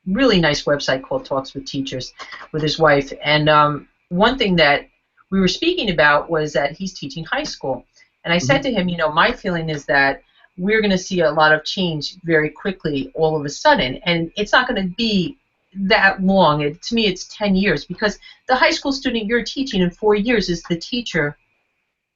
really nice website called Talks with Teachers with his wife, and one thing that we were speaking about was that he's teaching high school, and I said to him, you know, my feeling is that we're going to see a lot of change very quickly all of a sudden, and it's not going to be that long. To me, it's 10 years, because the high school student you're teaching in 4 years is the teacher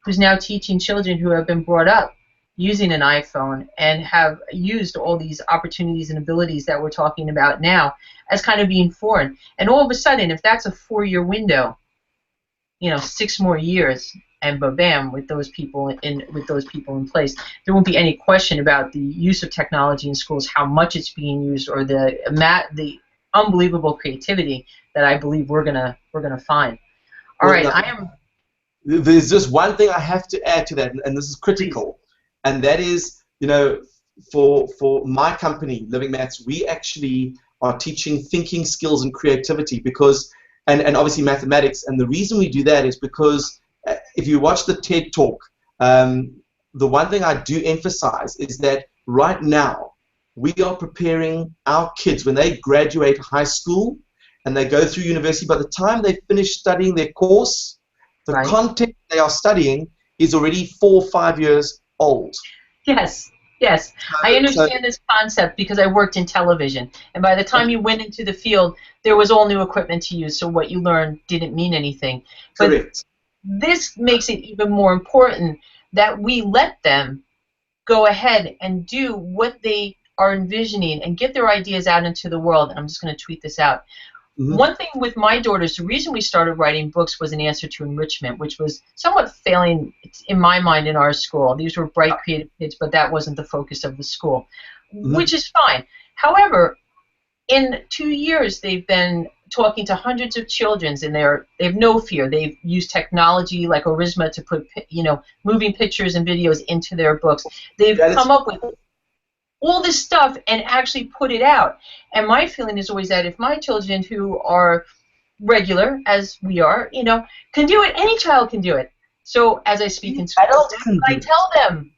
who's now teaching children who have been brought up using an iPhone and have used all these opportunities and abilities that we're talking about now as kind of being foreign. And all of a sudden, if that's a 4-year window, you know, 6 more years, and bam, with those people in place, there won't be any question about the use of technology in schools, how much it's being used, or the unbelievable creativity that I believe we're gonna find. All right, I am. There's just one thing I have to add to that, and this is critical, and that is, you know, for my company, Living Maths, we actually are teaching thinking skills and creativity, because, and obviously mathematics, and the reason we do that is because if you watch the TED Talk, the one thing I do emphasize is that right now we are preparing our kids when they graduate high school and they go through university. By the time they finish studying their course, the content they are studying is already 4 or 5 years old. Yes, yes. I understand this concept because I worked in television. And by the time you went into the field, there was all new equipment to use, so what you learned didn't mean anything. Correct. But this makes it even more important that we let them go ahead and do what they are envisioning and get their ideas out into the world. And I'm just going to tweet this out. One thing with my daughters, the reason we started writing books was an answer to enrichment, which was somewhat failing in my mind in our school. These were bright, creative kids, but that wasn't the focus of the school, which is fine. However, in 2 years, they've been talking to hundreds of children, and they have no fear. They've used technology like Orisma to put, you know, moving pictures and videos into their books. They've come up with all this stuff and actually put it out. And my feeling is always that if my children, who are regular, as we are, you know, can do it, any child can do it. So as I speak in school, I tell them,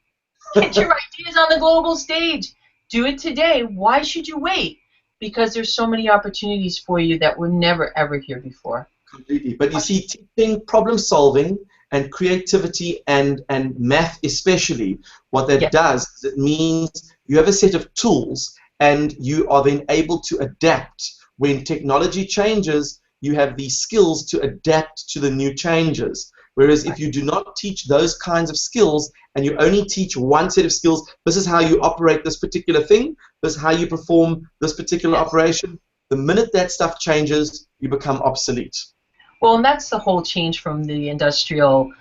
get your ideas on the global stage. Do it today. Why should you wait? Because there's so many opportunities for you that were never, ever here before. Completely. But you see, teaching problem solving and creativity and math especially, what that does is it means you have a set of tools and you are then able to adapt. When technology changes, you have the skills to adapt to the new changes. Whereas if you do not teach those kinds of skills and you only teach one set of skills, this is how you operate this particular thing, this is how you perform this particular operation, the minute that stuff changes, you become obsolete. Well, and that's the whole change from the industrial,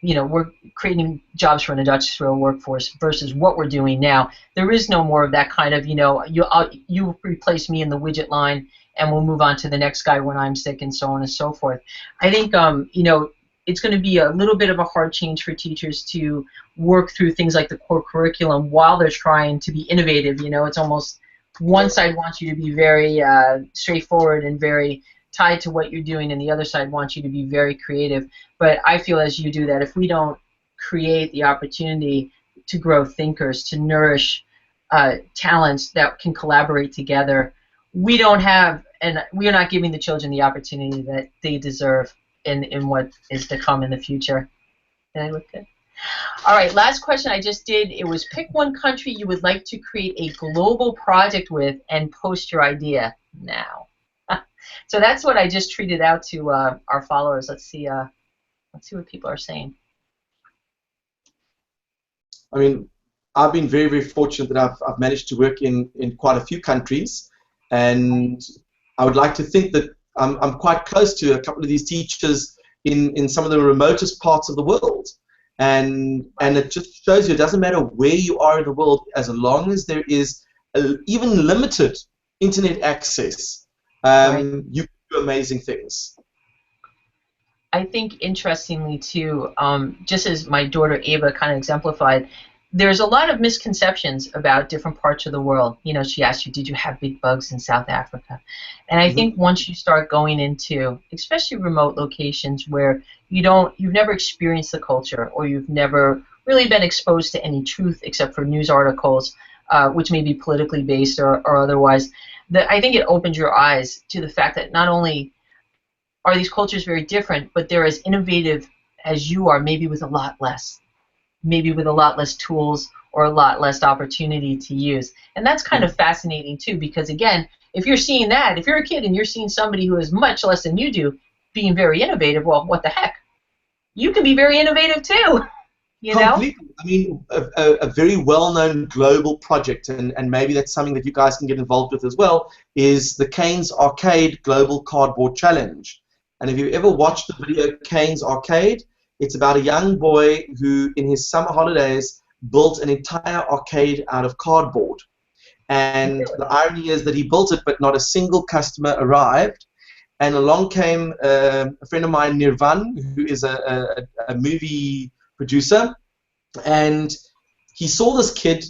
you know, we're creating jobs for an industrial workforce versus what we're doing now. There is no more of that kind of, you know, you replace me in the widget line and we'll move on to the next guy when I'm sick, and so on and so forth. I think, you know, it's going to be a little bit of a hard change for teachers to work through things like the core curriculum while they're trying to be innovative. You know, it's almost one side wants you to be very straightforward and very tied to what you're doing, and the other side wants you to be very creative. But I feel, as you do, that if we don't create the opportunity to grow thinkers, to nourish talents that can collaborate together, we don't have, and we are not giving the children the opportunity that they deserve in what is to come in the future. Did I look good? All right, last question I just did. It was pick one country you would like to create a global project with and post your idea now. So that's what I just tweeted out to our followers. Let's see what people are saying. I mean, I've been very, very fortunate that I've managed to work in quite a few countries, and I would like to think that I'm quite close to a couple of these teachers in some of the remotest parts of the world. And it just shows you it doesn't matter where you are in the world, as long as there is even limited internet access, you can do amazing things. I think, interestingly too, just as my daughter Ava kind of exemplified, there's a lot of misconceptions about different parts of the world. You know, she asked you, did you have big bugs in South Africa? And I think once you start going into, especially remote locations where you've never experienced the culture, or you've never really been exposed to any truth except for news articles, which may be politically based or otherwise, I think it opens your eyes to the fact that not only are these cultures very different, but they're as innovative as you are, maybe with a lot less tools or a lot less opportunity to use. And that's kind of fascinating too, because again, if you're seeing that, if you're a kid and you're seeing somebody who has much less than you do being very innovative, well, what the heck? You can be very innovative too, you know? Completely. I mean, a very well-known global project, and maybe that's something that you guys can get involved with as well, is the Kane's Arcade Global Cardboard Challenge. And if you ever watched the video Kane's Arcade, it's about a young boy who, in his summer holidays, built an entire arcade out of cardboard. And the irony is that he built it, but not a single customer arrived. And along came a friend of mine, Nirvan, who is a movie producer. And he saw this kid,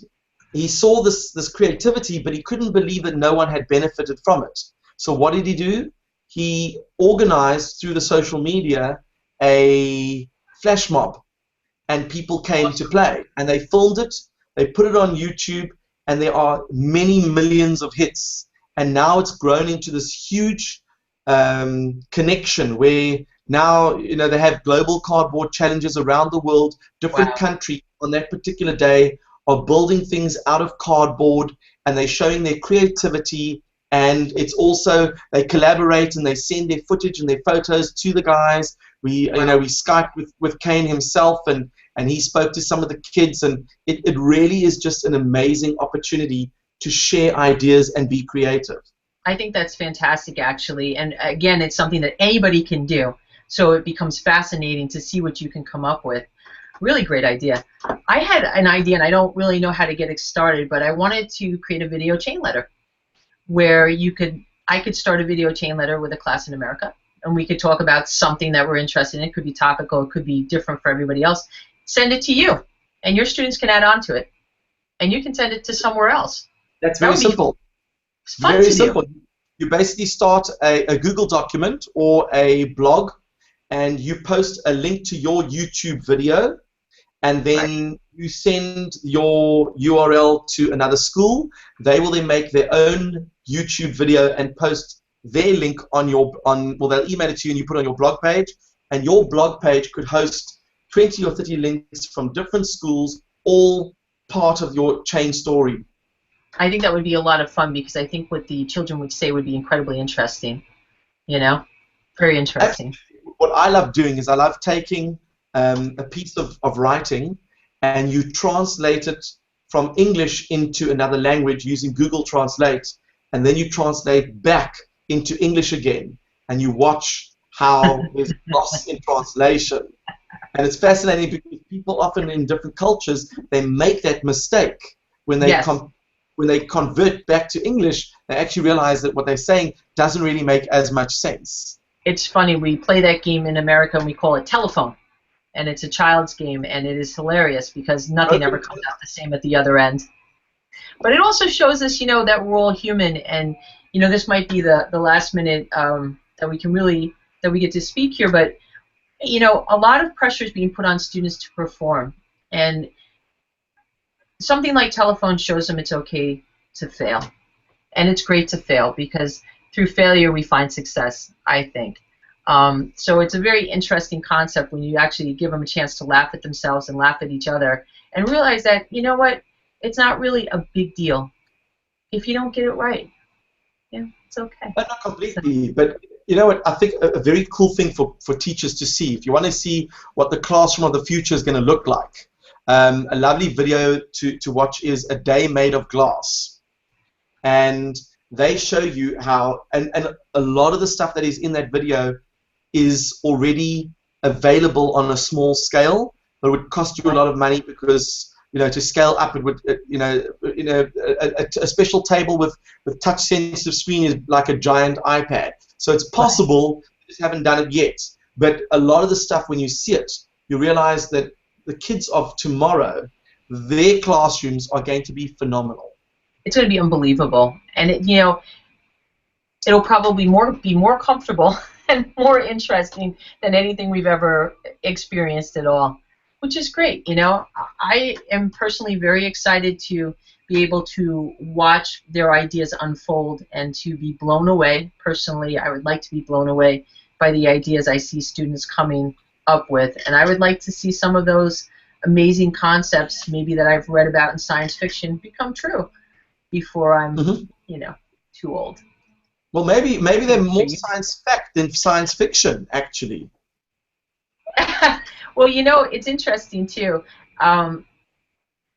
he saw this creativity, but he couldn't believe that no one had benefited from it. So what did he do? He organized through the social media a flash mob, and people came to play, and they filmed it, they put it on YouTube, and there are many millions of hits. And now it's grown into this huge connection where now, you know, they have global cardboard challenges around the world. Different countries on that particular day are building things out of cardboard, and they're showing their creativity. And it's also, they collaborate and they send their footage and their photos to the guys. We Skyped with Kane himself, and he spoke to some of the kids, and it really is just an amazing opportunity to share ideas and be creative. I think that's fantastic, actually. And again, it's something that anybody can do. So it becomes fascinating to see what you can come up with. Really great idea. I had an idea, and I don't really know how to get it started, but I wanted to create a video chain letter where I could start a video chain letter with a class in America, and we could talk about something that we're interested in. It could be topical, it could be different for everybody else. Send it to you, and your students can add on to it, and you can send it to somewhere else. That's very simple. It's fun very to simple. do. You basically start a Google document or a blog, and you post a link to your YouTube video, and then you send your URL to another school. They will then make their own YouTube video and post their link on they'll email it to you, and you put it on your blog page, and your blog page could host 20 or 30 links from different schools, all part of your chain story. I think that would be a lot of fun, because I think what the children would say would be incredibly interesting. You know, very interesting. What I love doing is I love taking a piece of writing, and you translate it from English into another language using Google Translate, and then you translate back into English again, and you watch how there's loss in translation. And it's fascinating because people often in different cultures, they make that mistake when they when they convert back to English. They actually realize that what they're saying doesn't really make as much sense. It's funny, we play that game in America and we call it telephone, and it's a child's game, and it is hilarious because nothing ever comes out the same at the other end. But it also shows us, you know, that we're all human, and you know, this might be the last minute that we get to speak here, but you know, a lot of pressure is being put on students to perform, and something like telephone shows them it's okay to fail, and it's great to fail because through failure we find success, I think. So it's a very interesting concept when you actually give them a chance to laugh at themselves and laugh at each other and realize that, you know what, it's not really a big deal if you don't get it right. Yeah, it's okay. But not completely, but you know what, I think a very cool thing for teachers to see, if you want to see what the classroom of the future is going to look like, a lovely video to watch is A Day Made of Glass. And they show you how, and a lot of the stuff that is in that video is already available on a small scale, but it would cost you a lot of money because, you know, to scale up, it would, a special table with touch sensitive screen is like a giant iPad. So it's possible, you just haven't done it yet. But a lot of the stuff, when you see it, you realize that the kids of tomorrow their classrooms are going to be phenomenal. It's going to be unbelievable, and it'll probably be more comfortable and more interesting than anything we've ever experienced at all, which is great. I am personally very excited to be able to watch their ideas unfold and to be blown away. Personally, I would like to be blown away by the ideas I see students coming up with, and I would like to see some of those amazing concepts maybe that I've read about in science fiction become true before I'm too old. Well, maybe they're more science fact than science fiction, actually. Well, it's interesting too.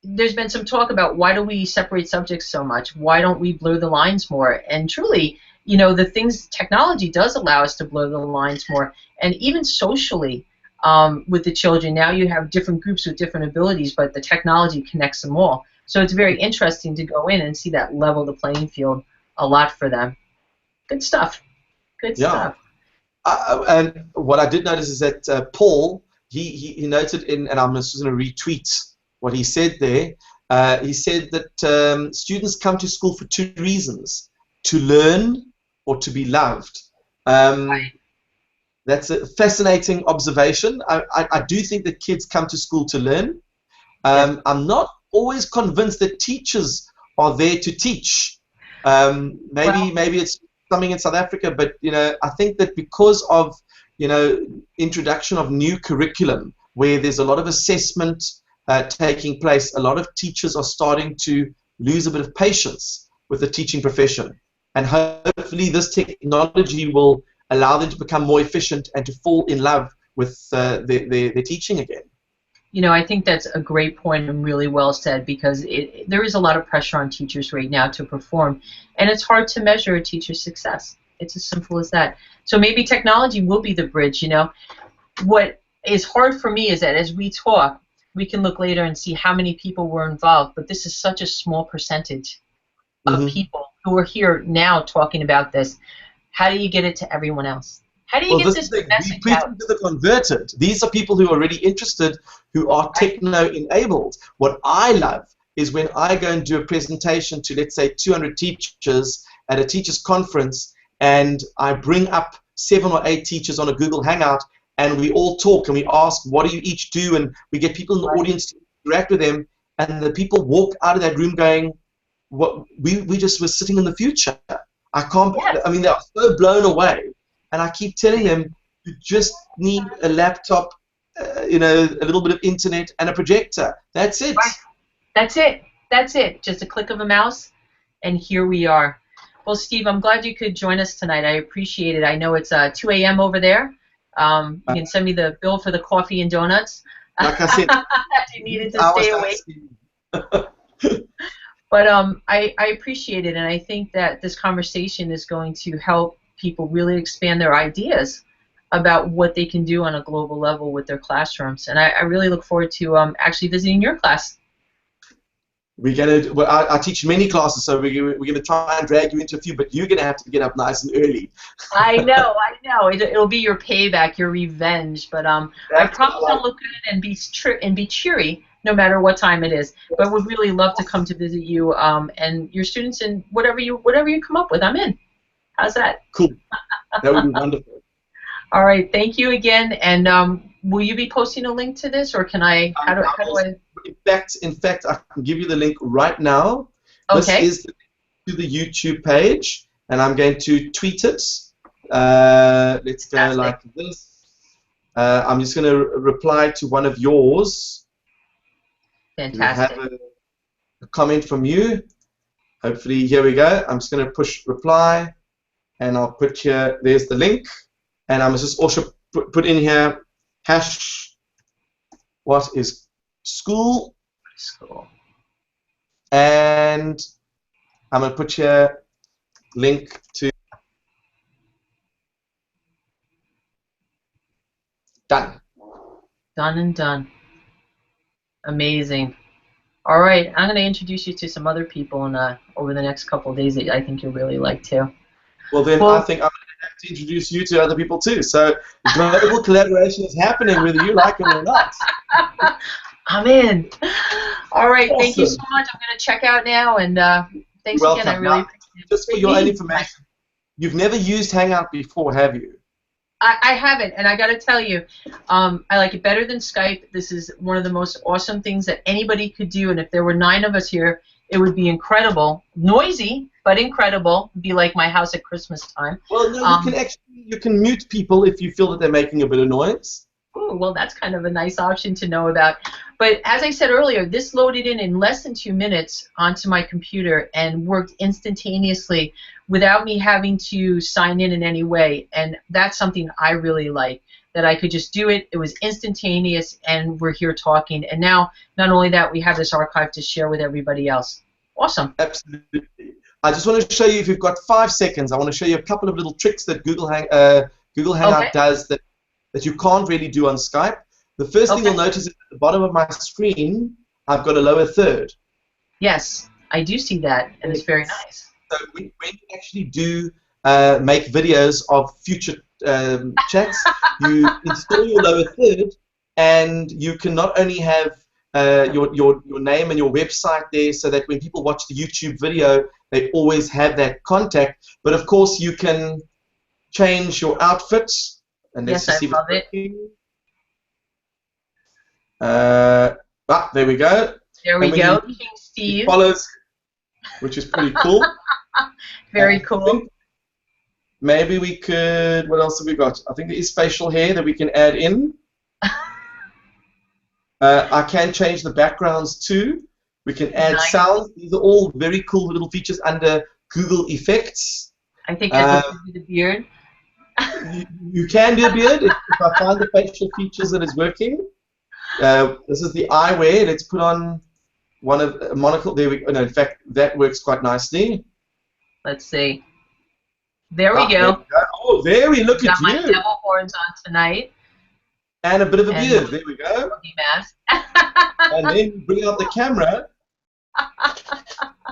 There's been some talk about why do we separate subjects so much? Why don't we blur the lines more? And truly, the things technology does allow us to blur the lines more, and even socially with the children. Now you have different groups with different abilities, but the technology connects them all. So it's very interesting to go in and see that level the playing field a lot for them. Good stuff. Good stuff. And what I did notice is that Paul, he noted and I'm just going to retweet what he said there. He said that students come to school for two reasons: to learn or to be loved. Right. That's a fascinating observation. I do think that kids come to school to learn. I'm not always convinced that teachers are there to teach. Maybe it's something in South Africa, but I think that because of introduction of new curriculum where there's a lot of assessment taking place, a lot of teachers are starting to lose a bit of patience with the teaching profession, and hopefully this technology will allow them to become more efficient and to fall in love with their teaching again. I think that's a great point and really well said, because there is a lot of pressure on teachers right now to perform, and it's hard to measure a teacher's success. It's as simple as that. So maybe technology will be the bridge. What is hard for me is that as we talk, we can look later and see how many people were involved, but this is such a small percentage of people who are here now talking about this. How do you get it to everyone else? How do you get this message out? To the converted. These are people who are already interested, who are techno-enabled. What I love is when I go and do a presentation to, let's say, 200 teachers at a teachers' conference, and I bring up 7 or 8 teachers on a Google Hangout, and we all talk and we ask, what do you each do? And we get people in the audience to interact with them, and the people walk out of that room going, "What? We just were sitting in the future." I can't. Yes. I mean, they are so blown away. And I keep telling them, you just need a laptop, a little bit of internet, and a projector. That's it. Right. That's it. That's it. Just a click of a mouse, and here we are. Well, Steve, I'm glad you could join us tonight. I appreciate it. I know it's 2 a.m. over there. You can send me the bill for the coffee and donuts. Like I said, you needed to stay awake. But I appreciate it, and I think that this conversation is going to help people really expand their ideas about what they can do on a global level with their classrooms. And I really look forward to actually visiting your class. We're going to. Well, I teach many classes, so we're going to try and drag you into a few, but you're going to have to get up nice and early. I know. It'll be your payback, your revenge. But I promise I'll look good and be cheery no matter what time it is. But would really love to come to visit you and your students, and whatever you come up with, I'm in. How's that? Cool. That would be wonderful. All right. Thank you again. And will you be posting a link to this, or can I? How do I? In fact, I can give you the link right now. Okay. This is to the YouTube page, and I'm going to tweet it. Let's go like this. I'm just going to reply to one of yours. Fantastic. We have a comment from you. Hopefully, here we go. I'm just going to push reply. And I'll put here, there's the link, and I'm just also put in here what is school, and I'm going to put here link to done. Done and done. Amazing. All right, I'm going to introduce you to some other people over the next couple of days that I think you'll really like too. Well, then I think I'm going to have to introduce you to other people too. So global collaboration is happening whether you like it or not. I'm in. All right, Awesome. thank you so much. I'm going to check out now, and thanks You're again. I welcome. really Now, appreciate it. just for Great your own meeting you. information, you've never used Hangout before, have you? I haven't, and I got to tell you, I like it better than Skype. This is one of the most awesome things that anybody could do, and if there were 9 of us here, it would be incredible. Noisy, but incredible. It'd be like my house at Christmas time. Well, no, you can mute people if you feel that they're making a bit of noise. Ooh, well, that's kind of a nice option to know about. But as I said earlier, this loaded in less than 2 minutes onto my computer and worked instantaneously without me having to sign in any way. And that's something I really like, that I could just do it. It was instantaneous, and we're here talking. And now, not only that, we have this archive to share with everybody else. Awesome. Absolutely. I just want to show you, if you've got 5 seconds, I want to show you a couple of little tricks that Google Hangout does that you can't really do on Skype. The first thing you'll notice is at the bottom of my screen, I've got a lower third. Yes, I do see that, and it's very nice. So when you actually do make videos of future chats, you install your lower third, and you can not only have your name and your website there, so that when people watch the YouTube video, they always have that contact. But of course, you can change your outfits. And let's just see if it's working. There we go. There we go. King Steve follows, which is pretty cool. Very cool. Maybe we could. What else have we got? I think there is facial hair that we can add in. I can change the backgrounds too. We can add sounds. These are all very cool little features under Google Effects. I think I can do the beard. You can do a beard if I find the facial features that is working. This is the eyewear. Let's put on one of a monocle. There we go. No, in fact, that works quite nicely. Let's see. There we go. Oh, there we look at you. Got my devil horns on tonight. And a bit of a beard. There we go. Mask. And then bring out the camera.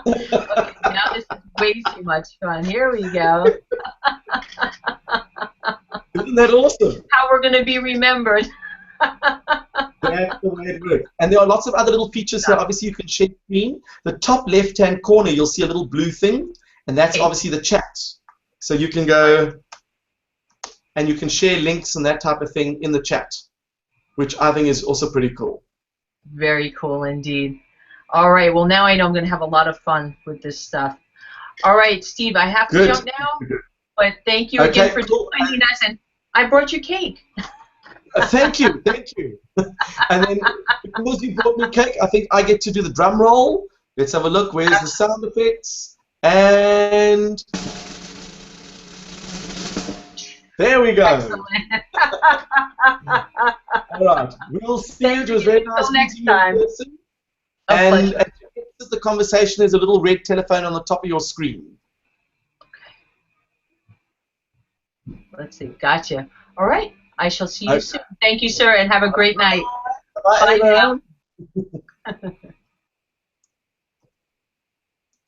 Okay, now this is way too much fun. Here we go. Isn't that awesome? How we're going to be remembered. That's the way it works. And there are lots of other little features here. Obviously, you can share screen. The top left-hand corner, you'll see a little blue thing, and that's obviously the chat. So you can go and you can share links and that type of thing in the chat, which I think is also pretty cool. Very cool indeed. All right, well, now I know I'm going to have a lot of fun with this stuff. All right, Steve, I have to jump now, but thank you again for joining us, and I brought you cake. Thank you, thank you. And then, because you brought me cake, I think I get to do the drum roll. Let's have a look. Where's the sound effects? And there we go. Excellent. All right, we'll see you. It was very nice next time. And the conversation, there's a little red telephone on the top of your screen. Okay. Let's see. Gotcha. All right. I shall see you soon. Thank you, sir, and have a great night. Bye, Bye now.